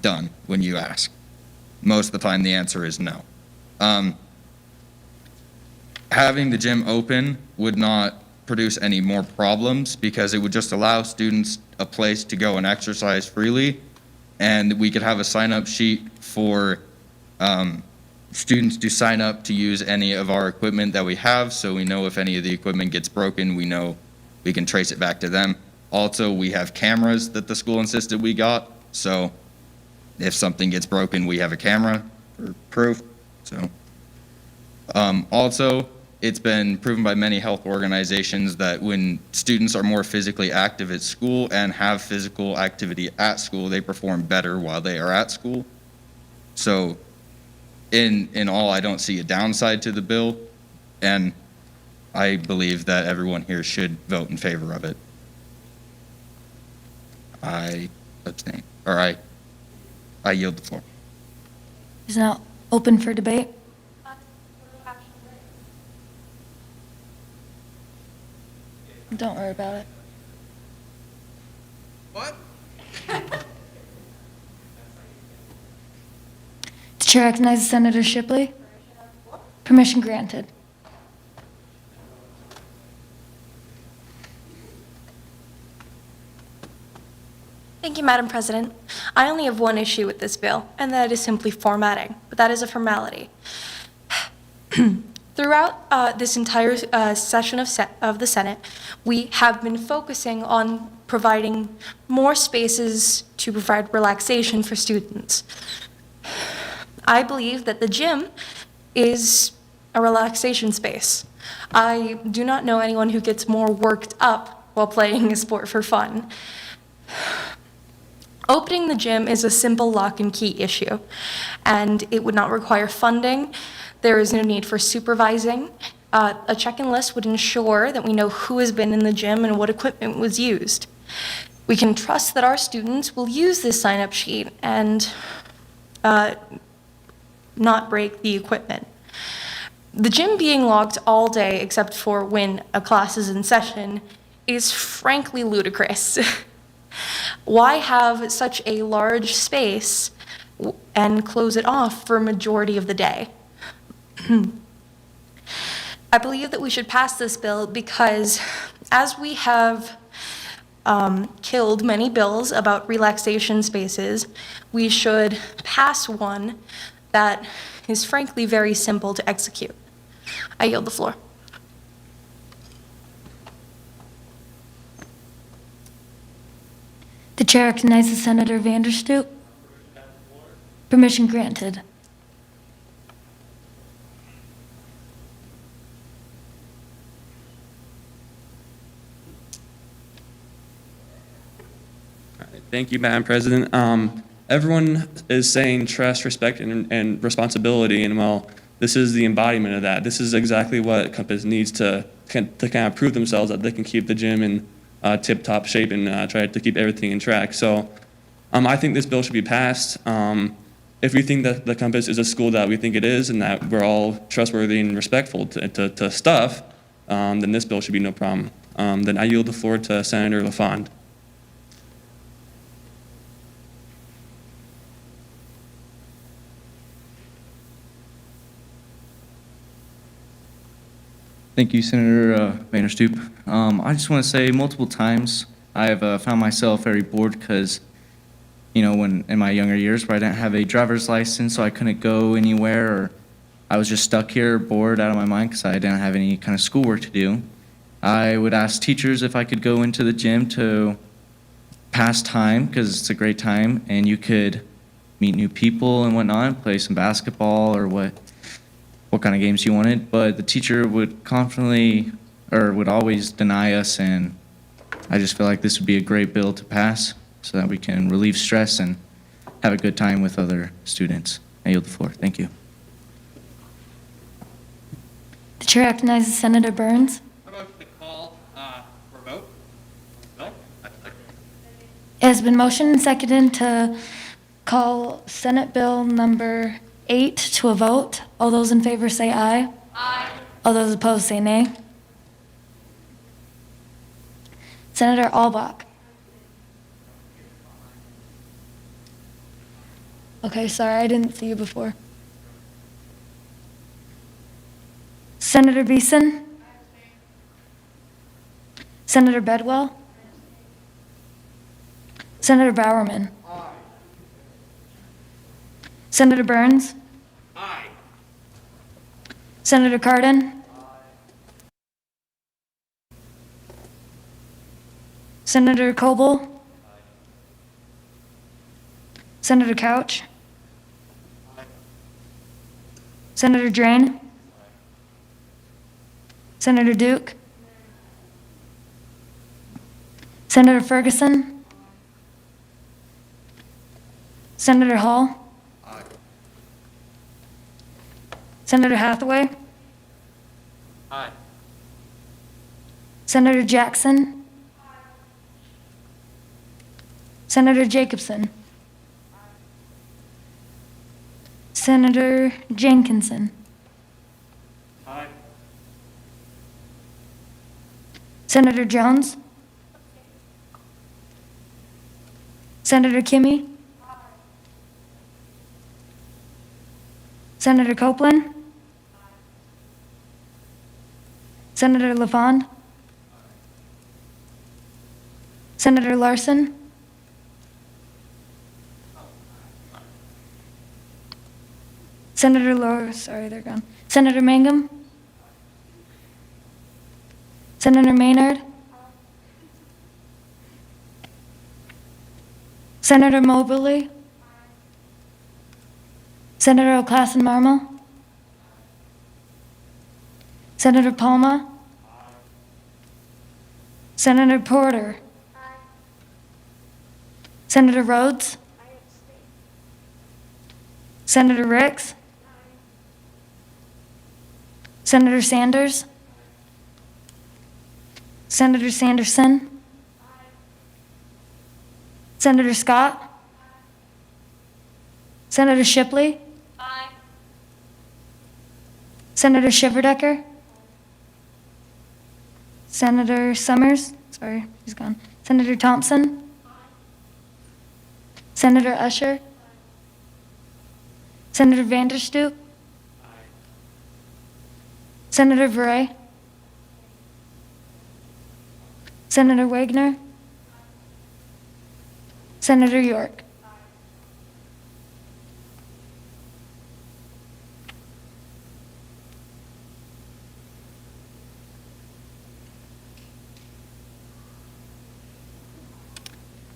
done when you ask. Most of the time, the answer is no. Having the gym open would not produce any more problems because it would just allow students a place to go and exercise freely, and we could have a sign-up sheet for students to sign up to use any of our equipment that we have, so we know if any of the equipment gets broken, we know we can trace it back to them. Also, we have cameras that the school insisted we got, so if something gets broken, we have a camera for proof. So, also, it's been proven by many health organizations that when students are more physically active at school and have physical activity at school, they perform better while they are at school. So, in all, I don't see a downside to the bill, and I believe that everyone here should vote in favor of it. I abstain, or I yield the floor.
Is now open for debate. Don't worry about it.
What?
The chair recognizes Senator Shipley. Permission granted.
Thank you, Madam President. I only have one issue with this bill, and that is simply formatting, but that is a formality. Throughout this entire session of the Senate, we have been focusing on providing more spaces to provide relaxation for students. I believe that the gym is a relaxation space. I do not know anyone who gets more worked up while playing a sport for fun. Opening the gym is a simple lock and key issue, and it would not require funding. There is no need for supervising. A check-in list would ensure that we know who has been in the gym and what equipment was used. We can trust that our students will use this sign-up sheet and not break the equipment. The gym being locked all day except for when a class is in session is frankly ludicrous. Why have such a large space and close it off for a majority of the day? I believe that we should pass this bill because as we have killed many bills about relaxation spaces, we should pass one that is frankly very simple to execute. I yield the floor.
The chair recognizes Senator Vanderstoot. Permission granted.
Thank you, Madam President. Everyone is saying trust, respect, and responsibility, and well, this is the embodiment of that. This is exactly what Compass needs to kind of prove themselves that they can keep the gym in tip-top shape and try to keep everything in track. So I think this bill should be passed. If we think that the Compass is a school that we think it is and that we're all trustworthy and respectful to stuff, then this bill should be no problem. Then I yield the floor to Senator LaFond.
Thank you, Senator Vanderstoot. I just want to say multiple times I've found myself very bored because, you know, when in my younger years where I didn't have a driver's license, so I couldn't go anywhere, or I was just stuck here bored out of my mind because I didn't have any kind of schoolwork to do. I would ask teachers if I could go into the gym to pass time because it's a great time and you could meet new people and whatnot, and play some basketball or what kind of games you wanted, but the teacher would confidently or would always deny us, and I just feel like this would be a great bill to pass so that we can relieve stress and have a good time with other students. I yield the floor. Thank you.
The chair recognizes Senator Burns.
How about the call for a vote? No?
It has been motioned and seconded to call Senate Bill number 8 to a vote. All those in favor say aye. Aye. All those opposed say nay. Senator Albach. Okay, sorry, I didn't see you before. Senator Beeson? Senator Bedwell? Senator Bowerman? Senator Burns?
Aye.
Senator Cardin? Senator Coble? Senator Couch? Senator Drain? Senator Duke? Senator Ferguson? Senator Hall? Senator Hathaway?
Aye.
Senator Jackson? Senator Jacobson? Senator Jenkinson?
Aye.
Senator Jones? Senator Kimmy? Senator Copeland? Senator LaFond? Senator Larson? Sorry, they're gone. Senator Mangum? Senator Maynard? Senator Mobley? Senator O'Classen Marmol? Senator Palma? Senator Porter? Senator Rhodes? Senator Ricks? Senator Sanders? Senator Sanderson? Senator Scott? Senator Shipley? Senator Shiverdecker? Senator Summers? Sorry, he's gone. Senator Thompson? Senator Usher? Senator Vanderstoop? Senator Vray? Senator Wagner? Senator York?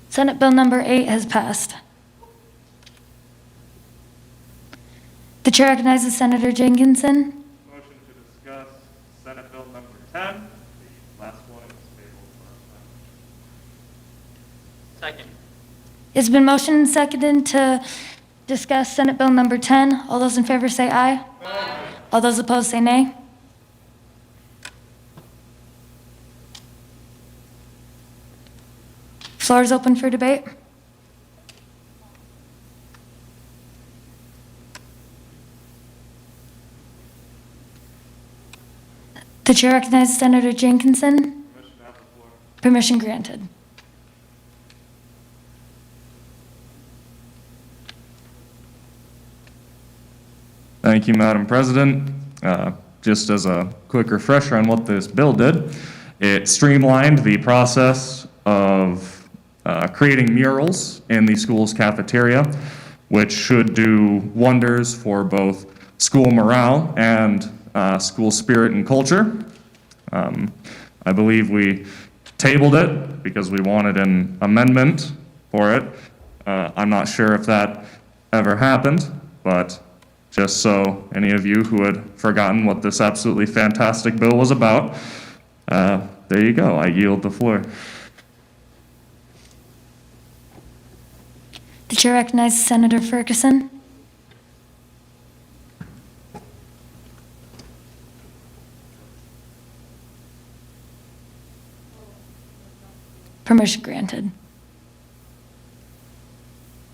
Senate Bill number 8 has passed. The chair recognizes Senator Jenkinson.
Motion to discuss Senate Bill number 10, the last one is tabled for our
Second.
It's been motioned and seconded to discuss Senate Bill number 10. All those in favor say aye. Aye. All those opposed say nay. Floor is open for debate. The chair recognizes Senator Jenkinson. Permission granted.
Thank you, Madam President. Just as a quick refresher on what this bill did, it streamlined the process of creating murals in the school's cafeteria, which should do wonders for both school morale and school spirit and culture. I believe we tabled it because we wanted an amendment for it. I'm not sure if that ever happened, but just so any of you who had forgotten what this absolutely fantastic bill was about, there you go. I yield the floor.
The chair recognizes Senator Ferguson. Permission granted.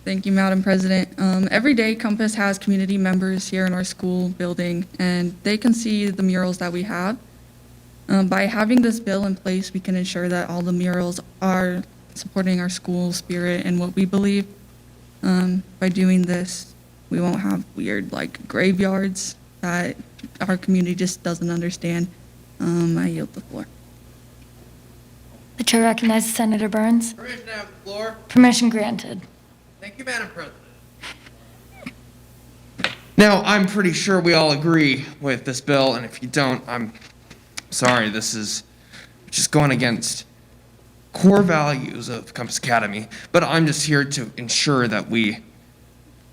Thank you, Madam President. Every day, Compass has community members here in our school building, and they can see the murals that we have. By having this bill in place, we can ensure that all the murals are supporting our school spirit and what we believe. By doing this, we won't have weird, like, graveyards that our community just doesn't understand. I yield the floor.
The chair recognizes Senator Burns.
Permission to have the floor.
Permission granted.
Thank you, Madam President. Now, I'm pretty sure we all agree with this bill, and if you don't, I'm sorry, this is just going against core values of Compass Academy, but I'm just here to ensure that we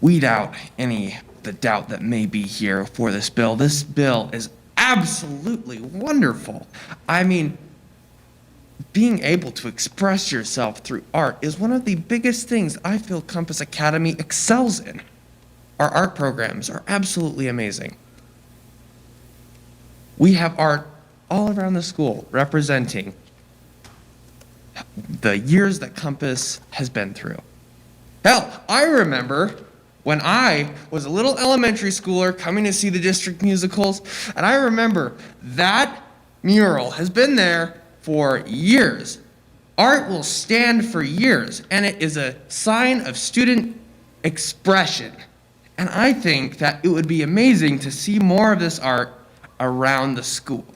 weed out any the doubt that may be here for this bill. This bill is absolutely wonderful. I mean, being able to express yourself through art is one of the biggest things I feel Compass Academy excels in. Our art programs are absolutely amazing. We have art all around the school representing the years that Compass has been through. Hell, I remember when I was a little elementary schooler coming to see the district musicals, and I remember that mural has been there for years. Art will stand for years, and it is a sign of student expression. And I think that it would be amazing to see more of this art around the school.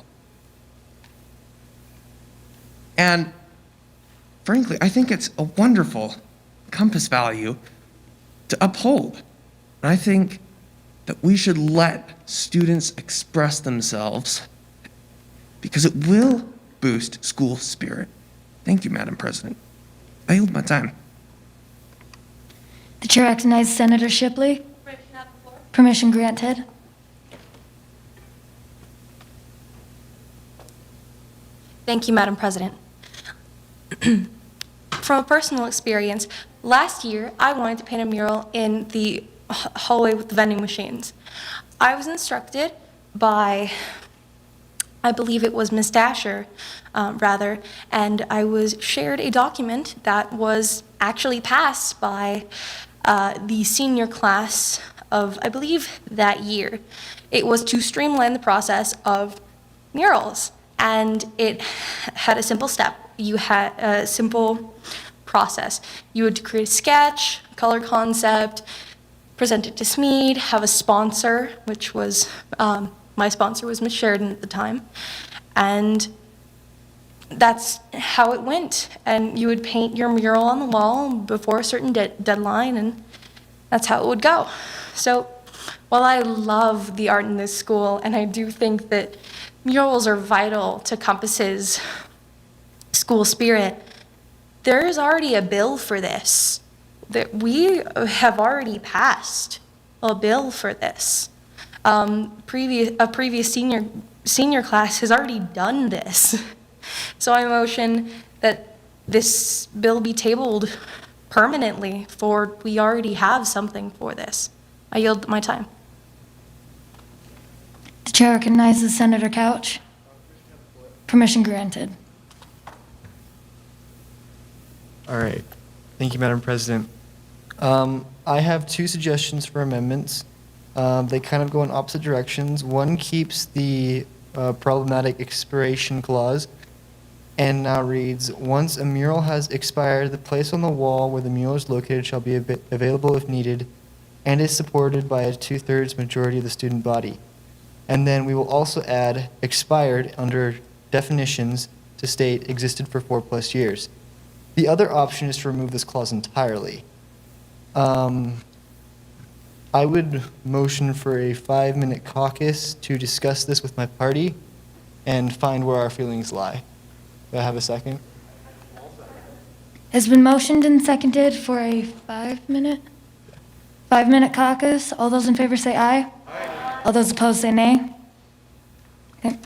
And frankly, I think it's a wonderful compass value to uphold. And I think that we should let students express themselves because it will boost school spirit. Thank you, Madam President. I yield my time.
The chair recognizes Senator Shipley. Permission granted.
Thank you, Madam President. From a personal experience, last year I wanted to paint a mural in the hallway with the vending machines. I was instructed by, I believe it was Ms. Dasher, and I was shared a document that was actually passed by the senior class of, I believe, that year. It was to streamline the process of murals, and it had a simple step. You had a simple process. You would create a sketch, color concept, present it to Smede, have a sponsor, which was, my sponsor was Ms. Sheridan at the time, and that's how it went. And you would paint your mural on the wall before a certain deadline, and that's how it would go. So while I love the art in this school, and I do think that murals are vital to Compass's school spirit, there is already a bill for this. That we have already passed a bill for this. A previous senior class has already done this. So I motion that this bill be tabled permanently, for we already have something for this. I yield my time.
The chair recognizes Senator Couch. Permission granted.
All right. Thank you, Madam President. I have two suggestions for amendments. They kind of go in opposite directions. One keeps the problematic expiration clause and now reads, once a mural has expired, the place on the wall where the mural is located shall be available if needed and is supported by a 2/3 majority of the student body. And then we will also add expired under definitions to state existed for 4+ years. The other option is to remove this clause entirely. I would motion for a 5-minute caucus to discuss this with my party and find where our feelings lie. Do I have a second?
Has been motioned and seconded for a 5-minute caucus. All those in favor say aye. Aye. All those opposed say nay. Okay.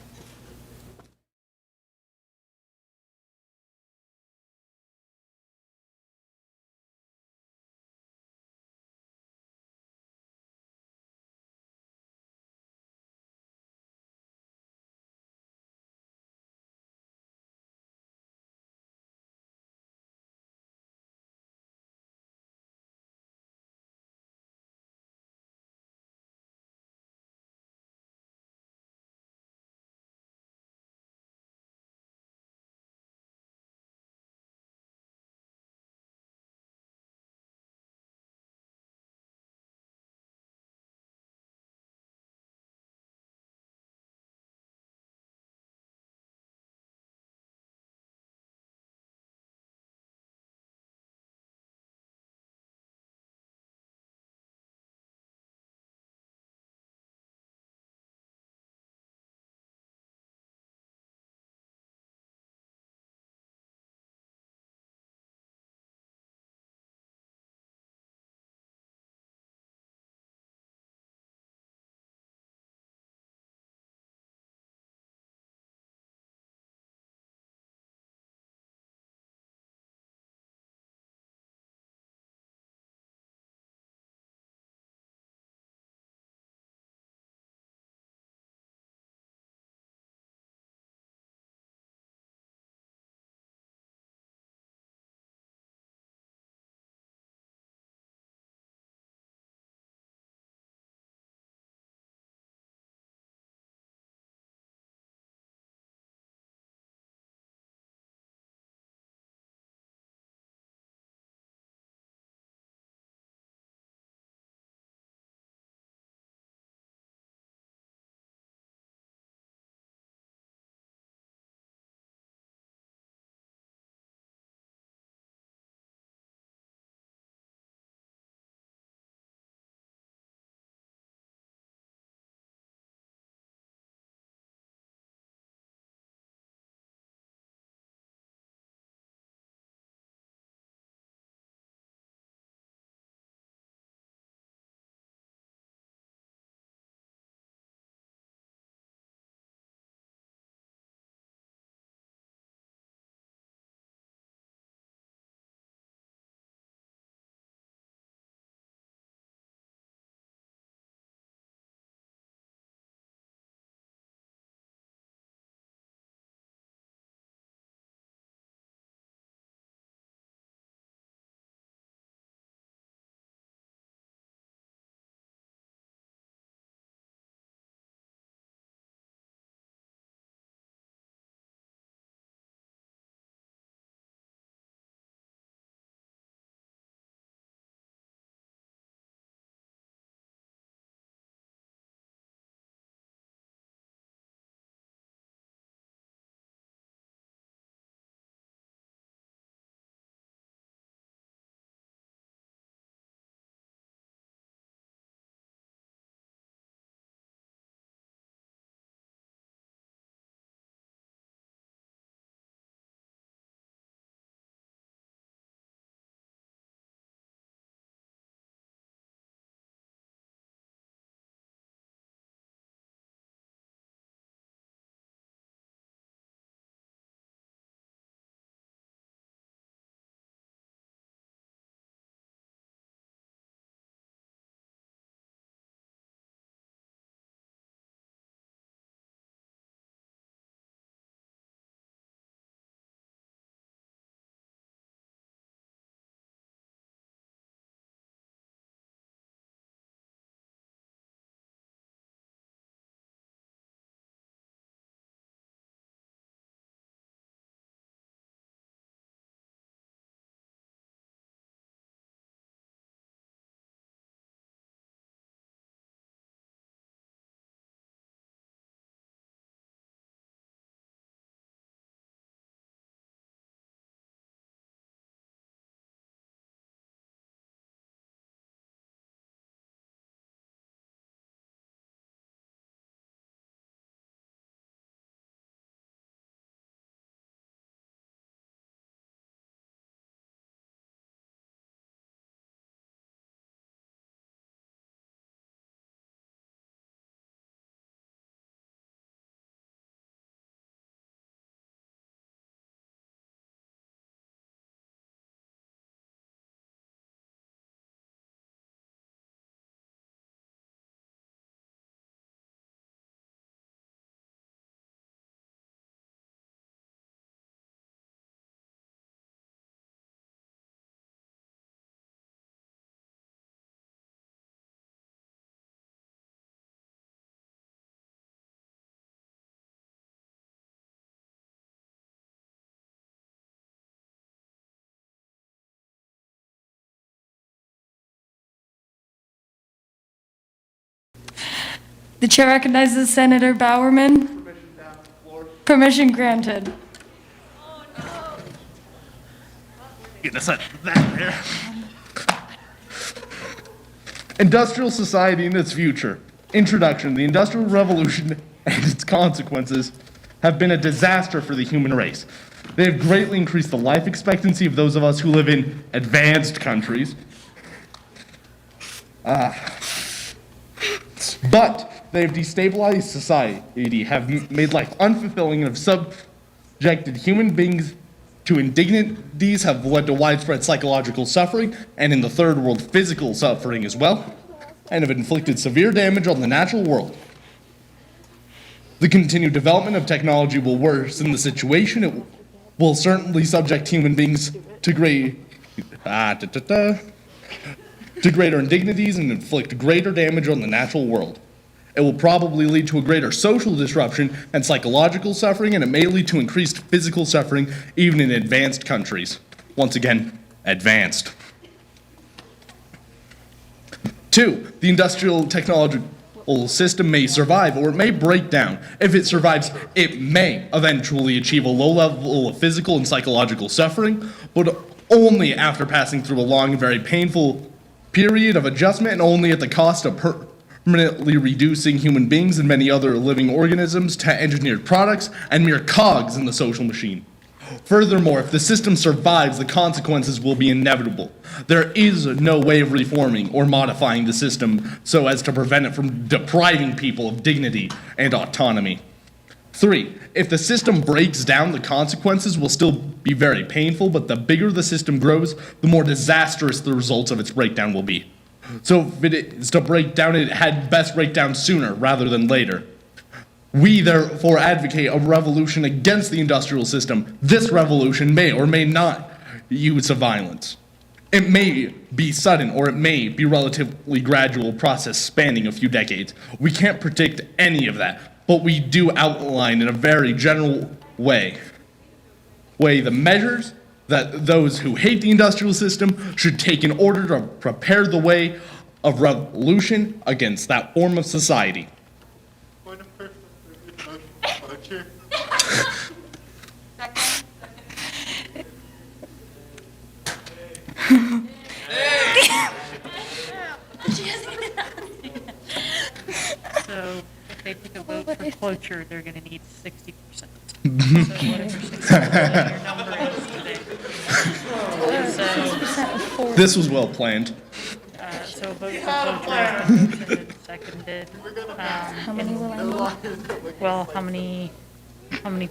The chair recognizes Senator Bowerman. Permission granted.
Get us that there. Industrial society and its future. Introduction. The Industrial Revolution and its consequences have been a disaster for the human race. They have greatly increased the life expectancy of those of us who live in advanced countries. But they have destabilized society, have made life unfulfilling, and have subjected human beings to indignities, have led to widespread psychological suffering, and in the third world, physical suffering as well, and have inflicted severe damage on the natural world. The continued development of technology will worsen the situation. It will certainly subject human beings to greater indignities and inflict greater damage on the natural world. It will probably lead to a greater social disruption and psychological suffering, and it may lead to increased physical suffering even in advanced countries. Once again, advanced. 2, the industrial technological system may survive or it may break down. If it survives, it may eventually achieve a low level of physical and psychological suffering, but only after passing through a long and very painful period of adjustment, and only at the cost of permanently reducing human beings and many other living organisms to engineered products and mere cogs in the social machine. Furthermore, if the system survives, the consequences will be inevitable. There is no way of reforming or modifying the system so as to prevent it from depriving people of dignity and autonomy. 3, if the system breaks down, the consequences will still be very painful, but the bigger the system grows, the more disastrous the results of its breakdown will be. So if it is to break down, it had best break down sooner rather than later. We therefore advocate a revolution against the industrial system. This revolution may or may not use of violence. It may be sudden or it may be relatively gradual process spanning a few decades. We can't predict any of that, but we do outline in a very general way the measures that those who hate the industrial system should take in order to prepare the way of revolution against that form of society.
So if they take a vote for cloture, they're going to need 60%. So whatever 60% your number is today. So,
This was well planned.
so a vote for cloture has been seconded.
How many will I need?
Well, how many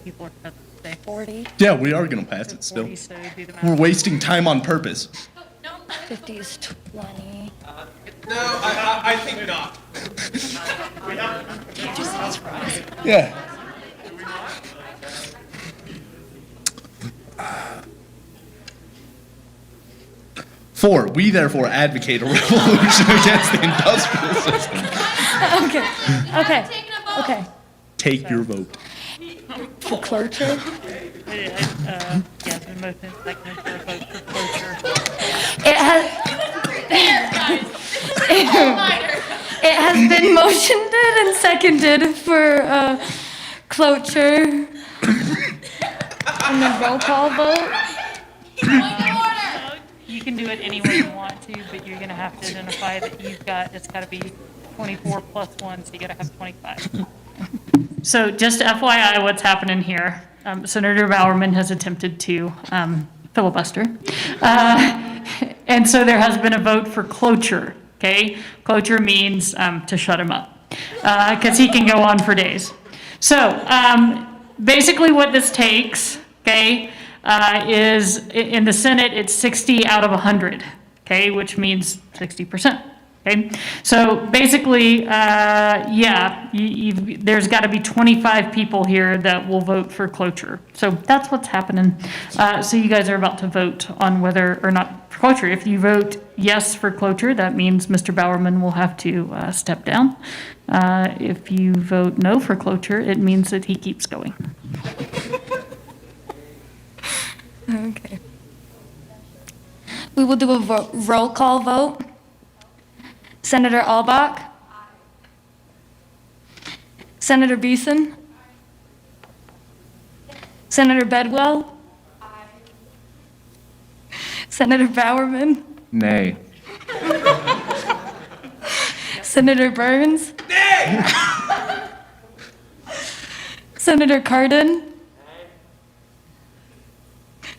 people are present today?
40.
Yeah, we are going to pass it still.
40, so do the math.
We're wasting time on purpose.
50 is 20.
No, I think not.
Yeah. Four, we therefore advocate a revolution against the industrial system.
Okay.
Take your vote.
For cloture?
Yeah, the motion is seconded for a vote for cloture.
It has been motioned and seconded for cloture. And the roll call vote?
You can do it any way you want to, but you're going to have to identify that it's got to be 24 plus 1, so you got to have 25. So just FYI what's happening here. Senator Bowerman has attempted to filibuster. And so there has been a vote for cloture, okay? Cloture means to shut him up, because he can go on for days. So basically what this takes, okay, is in the Senate, it's 60 out of 100, okay, which means 60%. Okay, so basically, there's got to be 25 people here that will vote for cloture. So that's what's happening. So you guys are about to vote on whether or not cloture. If you vote yes for cloture, that means Mr. Bowerman will have to step down. If you vote no for cloture, it means that he keeps going.
Okay. We will do a roll call vote. Senator Albach? Senator Beeson? Senator Bedwell? Senator Bowerman?
Nay.
Senator Burns? Senator Cardin?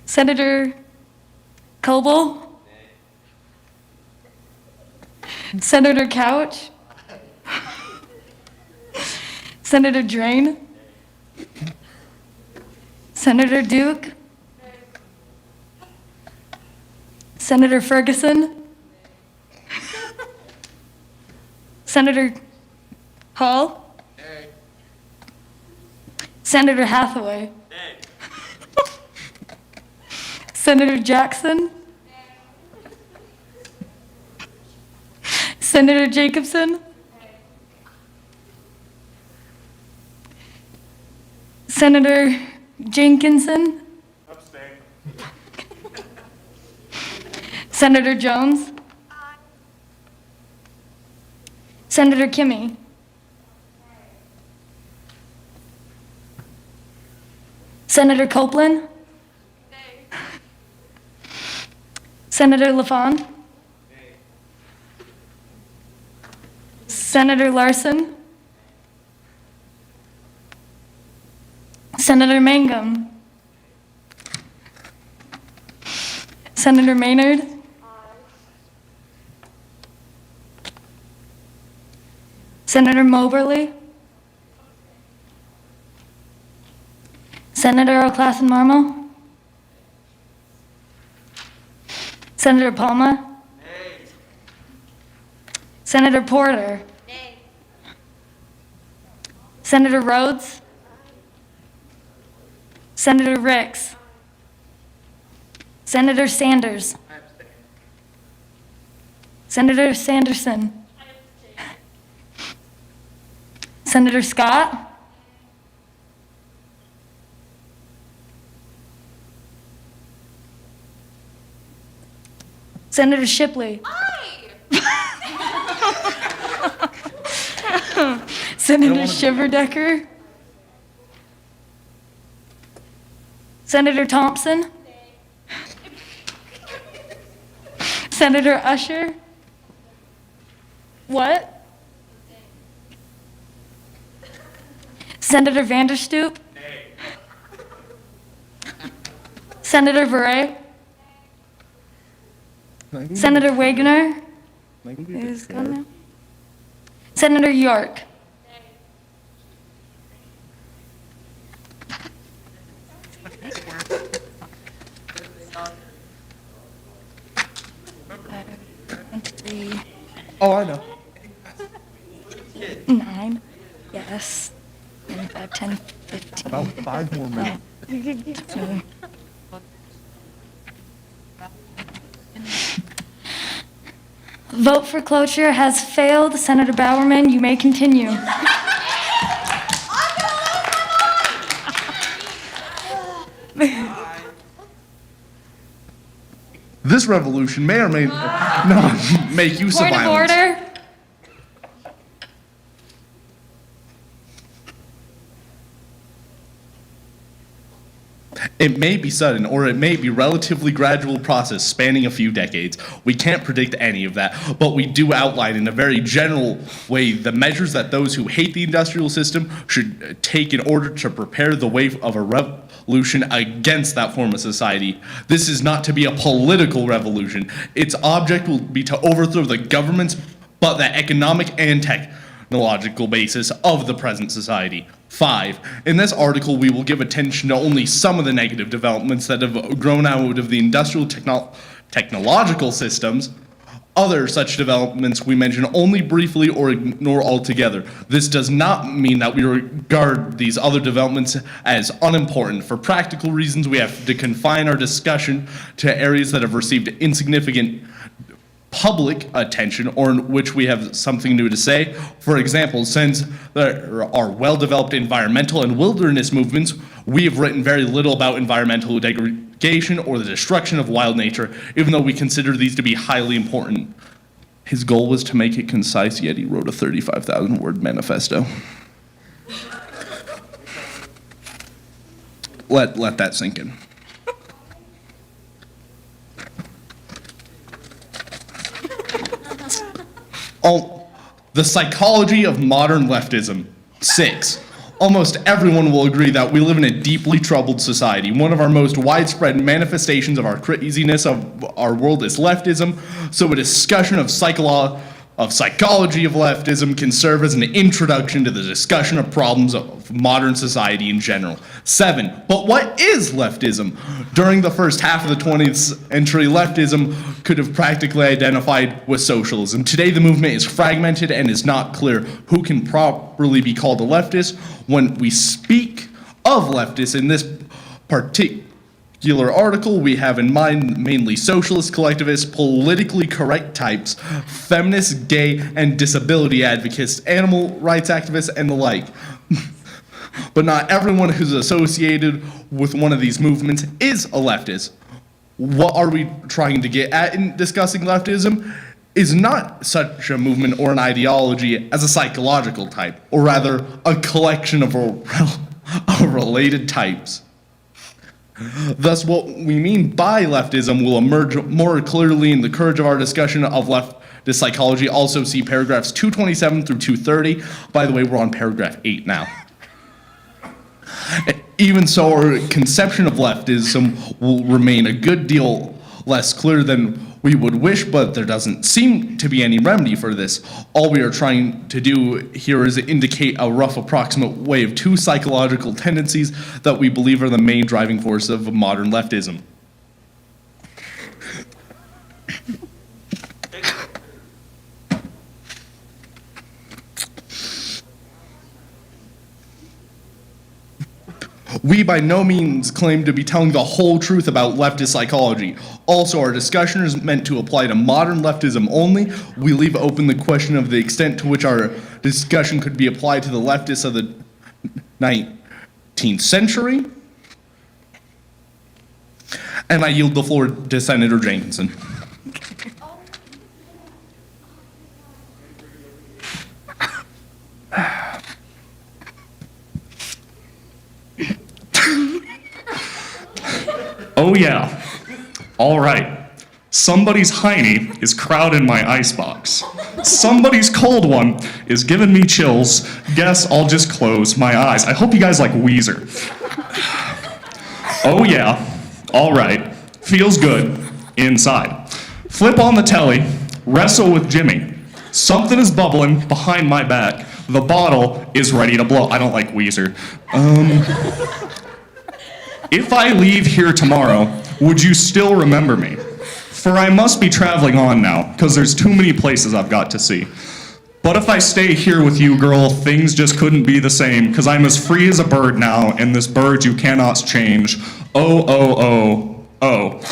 Senator Coble? Senator Couch? Senator Drain? Senator Duke? Senator Ferguson? Senator Hall? Senator Hathaway? Senator Jackson? Senator Jacobson? Senator Jenkinson? Senator Jones? Senator Kimmy? Senator Copeland? Senator LaFawn? Senator Larson? Senator Mangum? Senator Maynard? Senator Moberly? Senator O'Classen Marmo? Senator Palma? Senator Porter? Senator Rhodes? Senator Ricks? Senator Sanders? Senator Sanderson? Senator Scott? Senator Shipley? Senator Shiverdecker? Senator Thompson? Senator Usher? What? Senator Vanderstoop? Senator Veray? Senator Wagner? Is gone now. Senator York?
Oh, I know.
9, yes. 9, 5, 10, 15.
About 5 more minutes.
20. Vote for cloture has failed. Senator Bowerman, you may continue.
This revolution may or may not make use of
Point of
violence.
order.
It may be sudden, or it may be relatively gradual process spanning a few decades. We can't predict any of that, but we do outline in a very general way the measures that those who hate the industrial system should take in order to prepare the way of a revolution against that form of society. This is not to be a political revolution. Its object will be to overthrow the governments, but the economic and technological basis of the present society. 5. In this article, we will give attention to only some of the negative developments that have grown out of the industrial technological systems. Other such developments we mention only briefly or ignore altogether. This does not mean that we regard these other developments as unimportant. For practical reasons, we have to confine our discussion to areas that have received insignificant public attention or in which we have something new to say. For example, since there are well-developed environmental and wilderness movements, we have written very little about environmental degradation or the destruction of wild nature, even though we consider these to be highly important. His goal was to make it concise, yet he wrote a 35,000-word manifesto. let that sink in. The psychology of modern leftism. 6. Almost everyone will agree that we live in a deeply troubled society. One of our most widespread manifestations of our craziness of our world is leftism, so a discussion of psychology of leftism can serve as an introduction to the discussion of problems of modern society in general. 7. But what is leftism? During the first half of the 20th century, leftism could have practically identified with socialism. Today, the movement is fragmented and is not clear who can properly be called a leftist. When we speak of leftists in this particular article, we have in mind mainly socialist, collectivist, politically correct types, feminists, gay and disability advocates, animal rights activists, and the like. But not everyone who's associated with one of these movements is a leftist. What are we trying to get at in discussing leftism? Is not such a movement or an ideology as a psychological type, or rather a collection of related types. Thus, what we mean by leftism will emerge more clearly in the courage of our discussion of leftist psychology. Also see paragraphs 227 through 230. By the way, we're on paragraph 8 now. Even so, our conception of leftism will remain a good deal less clear than we would wish, but there doesn't seem to be any remedy for this. All we are trying to do here is indicate a rough approximate way of 2 psychological tendencies that we believe are the main driving force of modern leftism. We by no means claim to be telling the whole truth about leftist psychology. Also, our discussion is meant to apply to modern leftism only. We leave open the question of the extent to which our discussion could be applied to the leftists of the 19th century. And I yield the floor to Senator Jenkinson.
Oh yeah. All right. Somebody's hiney is crowding my icebox. Somebody's cold one is giving me chills. Guess I'll just close my eyes. I hope you guys like Weezer. Oh yeah. All right. Feels good inside. Flip on the telly. Wrestle with Jimmy. Something is bubbling behind my back. The bottle is ready to blow. I don't like Weezer. If I leave here tomorrow, would you still remember me? For I must be traveling on now, because there's too many places I've got to see. But if I stay here with you, girl, things just couldn't be the same, because I'm as free as a bird now, and this bird you cannot change. Oh, oh, oh, oh.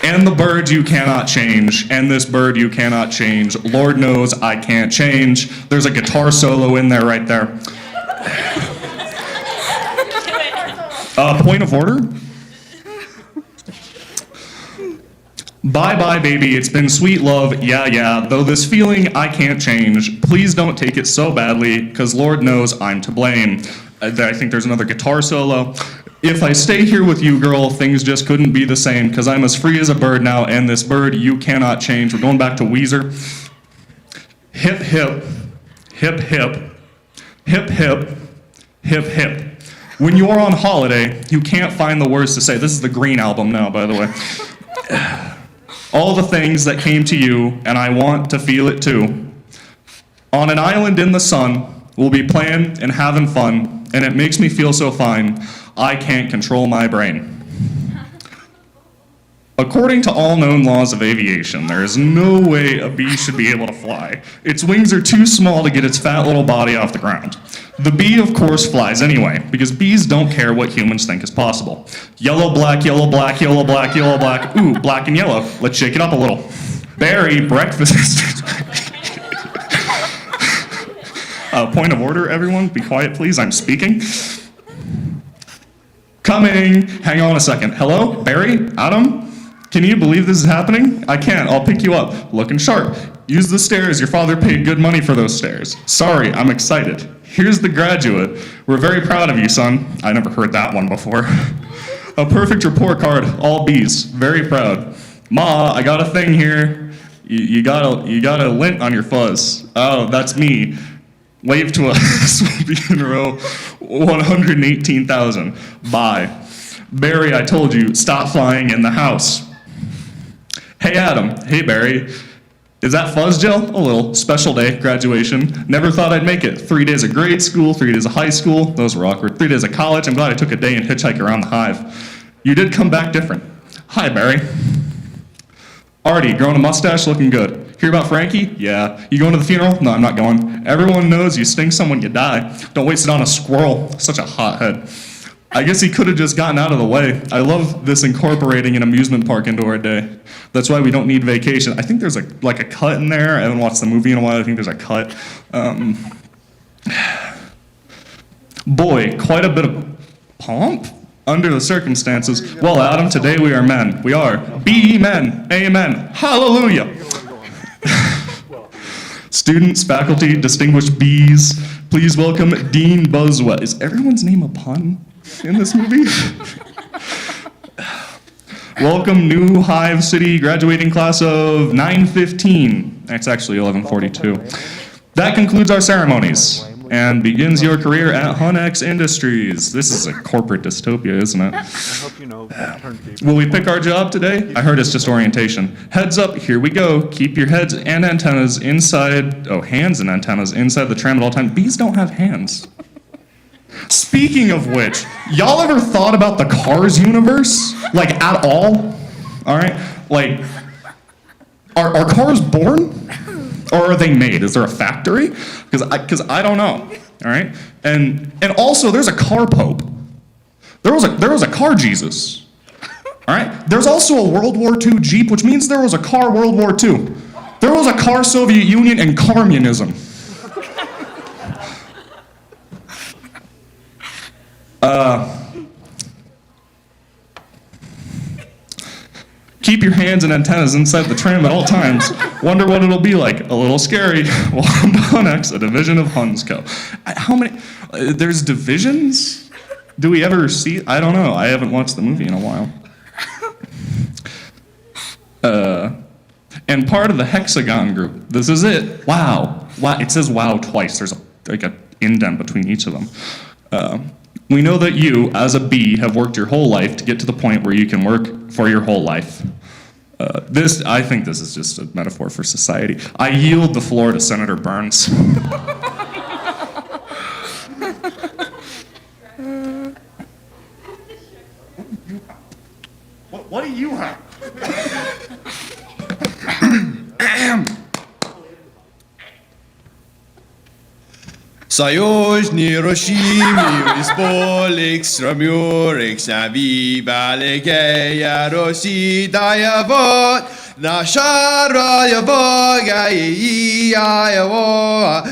And the bird you cannot change, and this bird you cannot change. Lord knows I can't change. There's a guitar solo in there right there. Point of order? Bye-bye, baby, it's been sweet love, yeah, though this feeling I can't change. Please don't take it so badly, because Lord knows I'm to blame. I think there's another guitar solo. If I stay here with you, girl, things just couldn't be the same, because I'm as free as a bird now, and this bird you cannot change. We're going back to Weezer. Hip, hip, hip, hip, hip, hip, hip, hip. When you're on holiday, you can't find the words to say. This is the Green album now, by the way. All the things that came to you, and I want to feel it too. On an island in the sun, we'll be playing and having fun, and it makes me feel so fine, I can't control my brain. According to all known laws of aviation, there is no way a bee should be able to fly. Its wings are too small to get its fat little body off the ground. The bee, of course, flies anyway, because bees don't care what humans think is possible. Yellow, black, yellow, black, yellow, black, yellow, black. Ooh, black and yellow. Let's shake it up a little. Berry, breakfast. Point of order, everyone. Be quiet, please. I'm speaking. Coming. Hang on a second. Hello? Barry? Adam? Can you believe this is happening? I can't. I'll pick you up. Looking sharp. Use the stairs. Your father paid good money for those stairs. Sorry, I'm excited. Here's the graduate. We're very proud of you, son. I never heard that one before. A perfect report card, all B's. Very proud. Ma, I got a thing here. You got a lint on your fuzz. Oh, that's me. Wave to us. We'll be in row 118,000. Bye. Barry, I told you, stop flying in the house. Hey, Adam. Hey, Barry. Is that fuzz gel? A little. Special day, graduation. Never thought I'd make it. 3 days of grade school, 3 days of high school. Those were awkward. 3 days of college. I'm glad I took a day and hitchhiked around the hive. You did come back different. Hi, Barry. Artie, growing a mustache, looking good. Hear about Frankie? Yeah. You going to the funeral? No, I'm not going. Everyone knows you sting some when you die. Don't waste it on a squirrel. Such a hothead. I guess he could have just gotten out of the way. I love this incorporating an amusement park into our day. That's why we don't need vacation. I think there's a cut in there. I haven't watched the movie in a while. I think there's a cut. Boy, quite a bit of pomp under the circumstances. Well, Adam, today we are men. We are. Be men. Amen. Hallelujah. Students, faculty, distinguished B's, please welcome Dean Buswell. Is everyone's name a pun in this movie? Welcome new Hive City graduating class of 915. That's actually 1142. That concludes our ceremonies and begins your career at Hunex Industries. This is a corporate dystopia, isn't it?
I hope you know.
Will we pick our job today? I heard it's just orientation. Heads up, here we go. Keep your heads and antennas inside, hands and antennas inside the tram at all times. Bees don't have hands. Speaking of which, y'all ever thought about the Cars universe? Like, at all? All right? Like, are cars born? Or are they made? Is there a factory? Because I don't know. All right? And also, there's a car pope. There was a car Jesus. All right? There's also a World War II Jeep, which means there was a car World War II. There was a car Soviet Union and communism. Keep your hands and antennas inside the tram at all times. Wonder what it'll be like. A little scary. Welcome to Hunex, a division of Hunsco. How many? There's divisions? Do we ever see? I don't know. I haven't watched the movie in a while. And part of the hexagon group. This is it. Wow. Wow. It says wow twice. There's an indent between each of them. We know that you, as a bee, have worked your whole life to get to the point where you can work for your whole life. I think this is just a metaphor for society. I yield the floor to Senator Burns. What do you have?
Sajožni rošimi spolik stromjurik snavi balikeja rosi daja vod naša raja voga i ja vo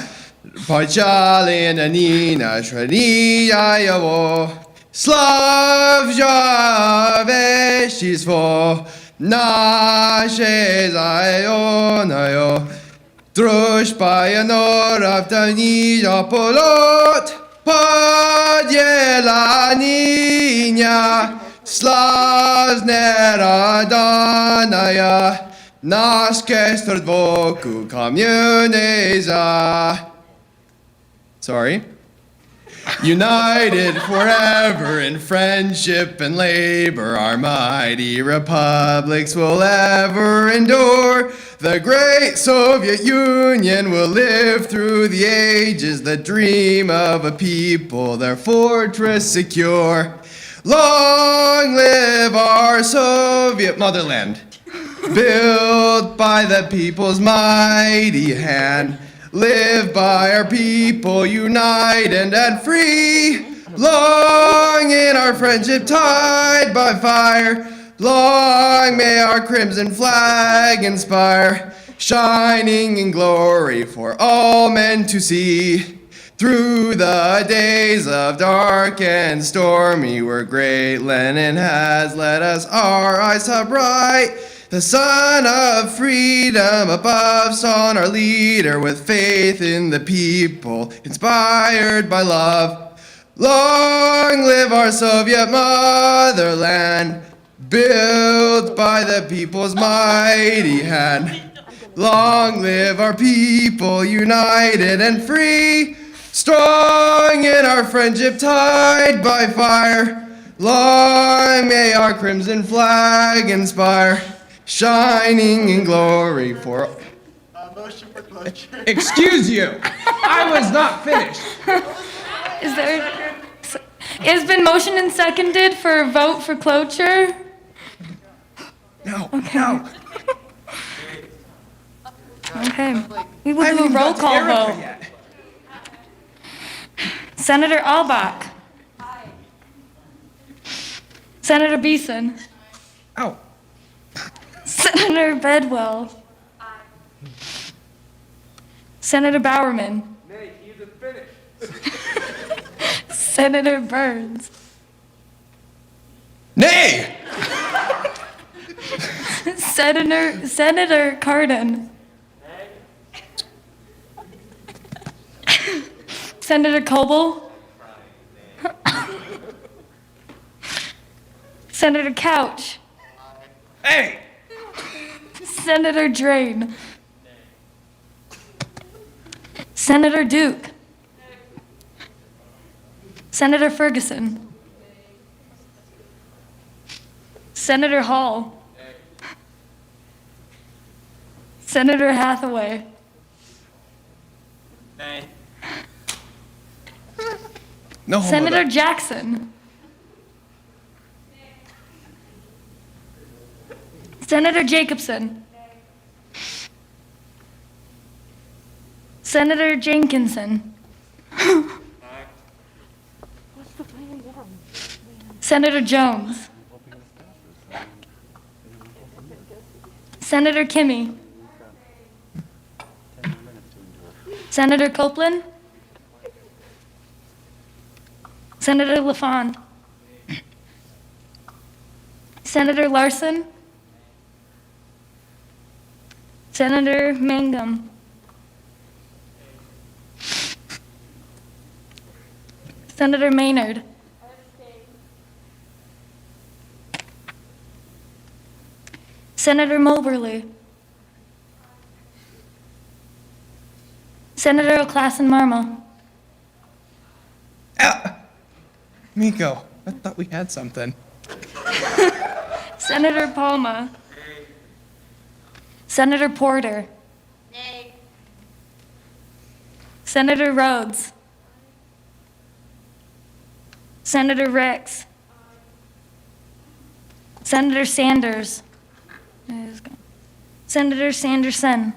počali na ni naša ni ja vo slavja veši svo naše zajonajo Družba je nora vdavnija polot, podjela ninja, slavne radanaja, naš kestr dvoku kamioneza. Sorry. United forever in friendship and labor, our mighty republics will ever endure. The great Soviet Union will live through the ages, the dream of a people, their fortress secure. Long live our Soviet motherland, built by the people's mighty hand. Live by our people, united and free. Long in our friendship tied by fire. Long may our crimson flag inspire, shining in glory for all men to see. Through the days of dark and stormy, where great Lenin has led us, our eyes saw bright the sun of freedom above, saw our leader with faith in the people, inspired by love. Long live our Soviet motherland, built by the people's mighty hand. Long live our people, united and free, strong in our friendship tied by fire. Long may our crimson flag inspire, shining in glory for...
Motion for closure.
Excuse you, I was not finished.
It's been motioned and seconded for a vote for cloture?
No,
okay.
no.
Okay, we will do a roll call vote. Senator Albach. Senator Beeson.
Ow.
Senator Bedwell. Senator Bowerman. Senator Burns.
Nay!
Senator Cardin. Senator Coble. Senator Couch.
Hey!
Senator Drain. Senator Duke. Senator Ferguson. Senator Hall. Senator Hathaway.
No homo
Senator
though.
Jackson. Senator Jacobson. Senator Jenkinson. Senator Jones. Senator Kimmy. Senator Copeland. Senator LaFawn. Senator Larson. Senator Mangum. Senator Maynard. Senator Moberly. Senator O'Classen Marmo.
Miko, I thought we had something.
Senator Palma. Senator Porter. Senator Rhodes. Senator Rex. Senator Sanders. Senator Sanderson.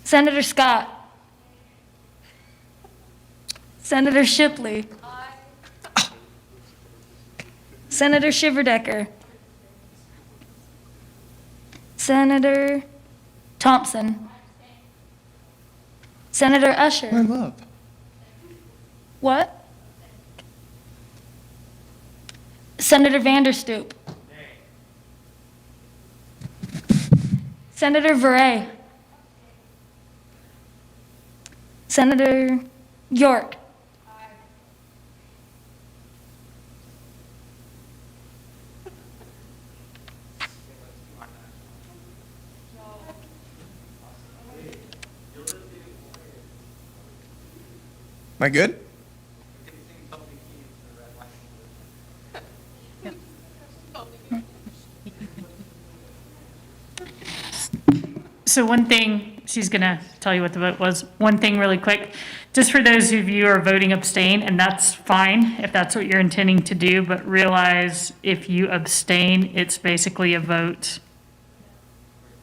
Senator Scott. Senator Shipley. Senator Shiverdecker. Senator Thompson. Senator Usher.
My love.
What? Senator Vanderstoop. Senator Veray. Senator York.
Am I good?
So one thing, she's going to tell you what the vote was. One thing really quick, just for those of you who are voting abstain, and that's fine if that's what you're intending to do, but realize if you abstain, it's basically a vote.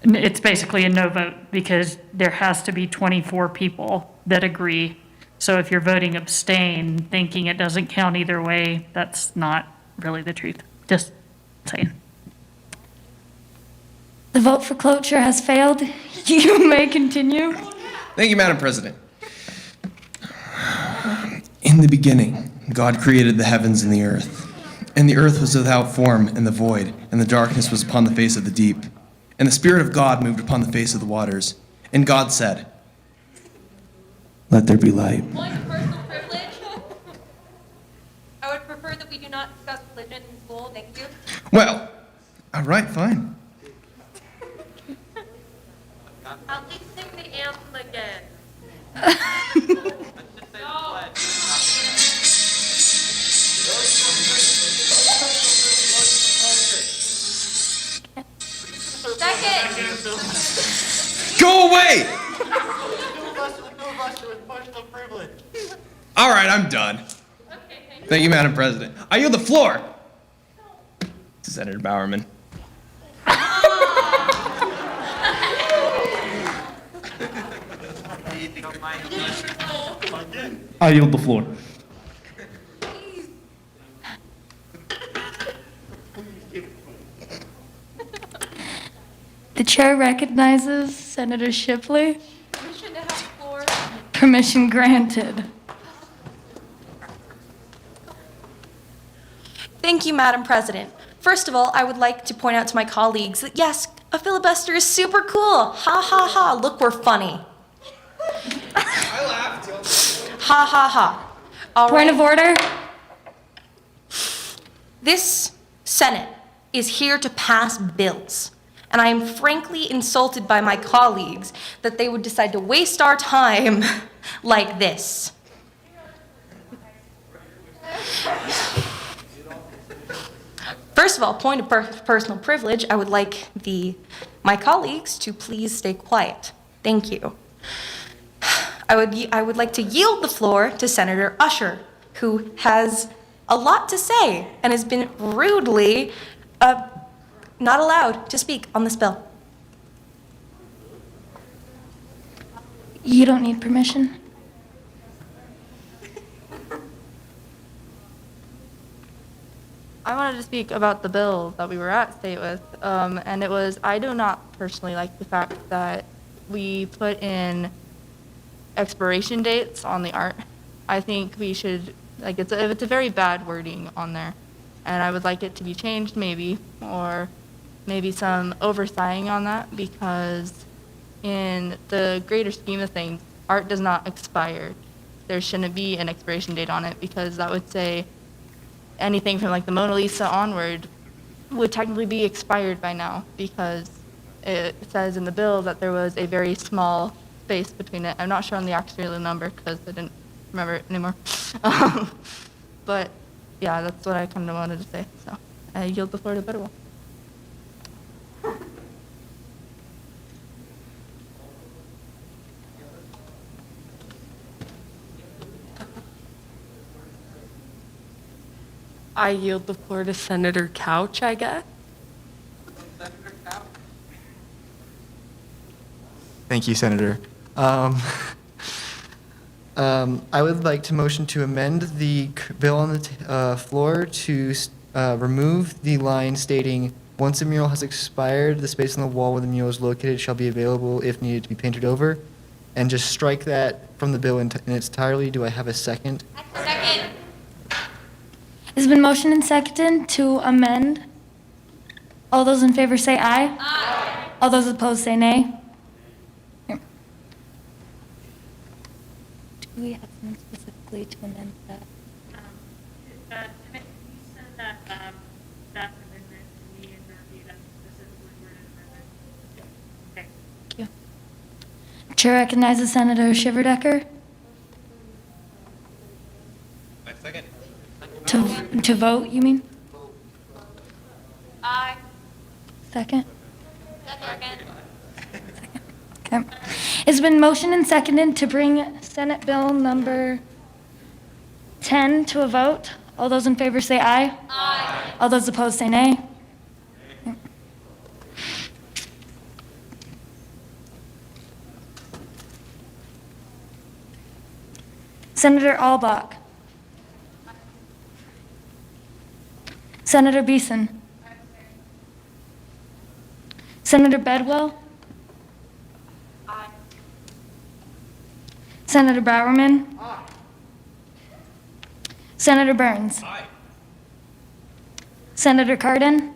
It's basically a no vote because there has to be 24 people that agree. So if you're voting abstain, thinking it doesn't count either way, that's not really the truth. Just saying.
The vote for cloture has failed. You may continue.
Thank you, Madam President. In the beginning, God created the heavens and the earth. And the earth was without form and the void, and the darkness was upon the face of the deep. And the Spirit of God moved upon the face of the waters. And God said, "Let there be light."
Point of personal privilege. I would prefer that we do not discuss religion in school. Thank you.
Well, all right, fine.
At least sing the anthem again.
Go away! All right, I'm done. Thank you, Madam President. I yield the floor to Senator Bowerman.
I yield the floor.
The chair recognizes Senator Shipley.
Permission to have the floor.
Permission granted.
Thank you, Madam President. First of all, I would like to point out to my colleagues that yes, a filibuster is super cool. Ha ha ha, look, we're funny.
I laughed.
Ha ha ha. All
Point
right.
of order.
This Senate is here to pass bills. And I am frankly insulted by my colleagues that they would decide to waste our time like this. First of all, point of personal privilege, I would like my colleagues to please stay quiet. Thank you. I would like to yield the floor to Senator Usher, who has a lot to say and has been rudely not allowed to speak on this bill.
You don't need permission.
I wanted to speak about the bill that we were at state with, and it was, I do not personally like the fact that we put in expiration dates on the art. I think we should, like, it's a very bad wording on there, and I would like it to be changed maybe, or maybe some oversighting on that, because in the greater scheme of things, art does not expire. There shouldn't be an expiration date on it, because that would say anything from like the Mona Lisa onward would technically be expired by now, because it says in the bill that there was a very small space between it. I'm not sure on the actual number because I didn't remember it anymore. But yeah, that's what I kind of wanted to say. So I yield the floor to Bitterwell.
I yield the floor to Senator Couch, I guess.
Thank you, Senator. I would like to motion to amend the bill on the floor to remove the line stating, "Once a mural has expired, the space on the wall where the mural is located shall be available if needed to be painted over," and just strike that from the bill in its entirety. Do I have a second?
Second.
It's been motioned and seconded to amend. All those in favor say aye.
Aye.
All those opposed say nay. Here. Do we have someone specifically to amend that?
Can you send that amendment to me and review that specifically worded amendment? Okay.
Thank you. Chair recognizes Senator Shiverdecker.
Second.
To vote, you mean?
Aye.
Second?
Second.
Okay. It's been motioned and seconded to bring Senate Bill number 10 to a vote. All those in favor say aye.
Aye.
All those opposed say nay. Senator Albach. Senator Beeson. Senator Bedwell? Senator Bowerman? Senator Burns? Senator Cardin?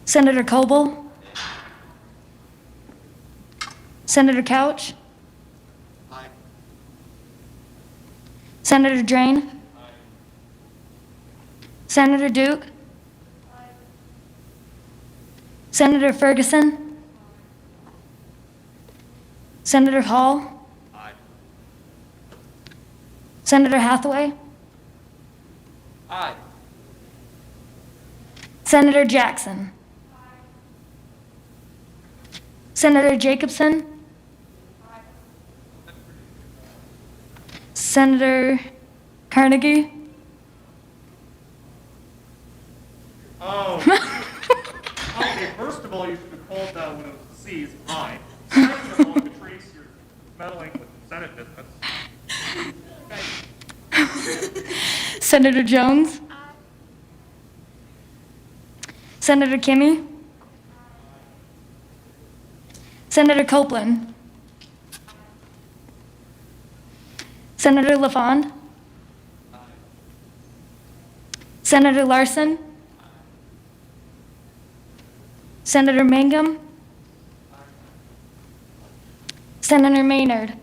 Senator Coble? Senator Couch? Senator Drain? Senator Duke? Senator Ferguson? Senator Hall? Senator Hathaway? Senator Jackson? Senator Jacobson? Senator Carnegie?
Oh. Okay, first of all, you should have called that when it was C's aye. Second of all, Patrice, you're meddling with Senate business.
Senator Jones? Senator Kimmy? Senator Copeland? Senator LaFond? Senator Larson? Senator Mangum? Senator Maynard?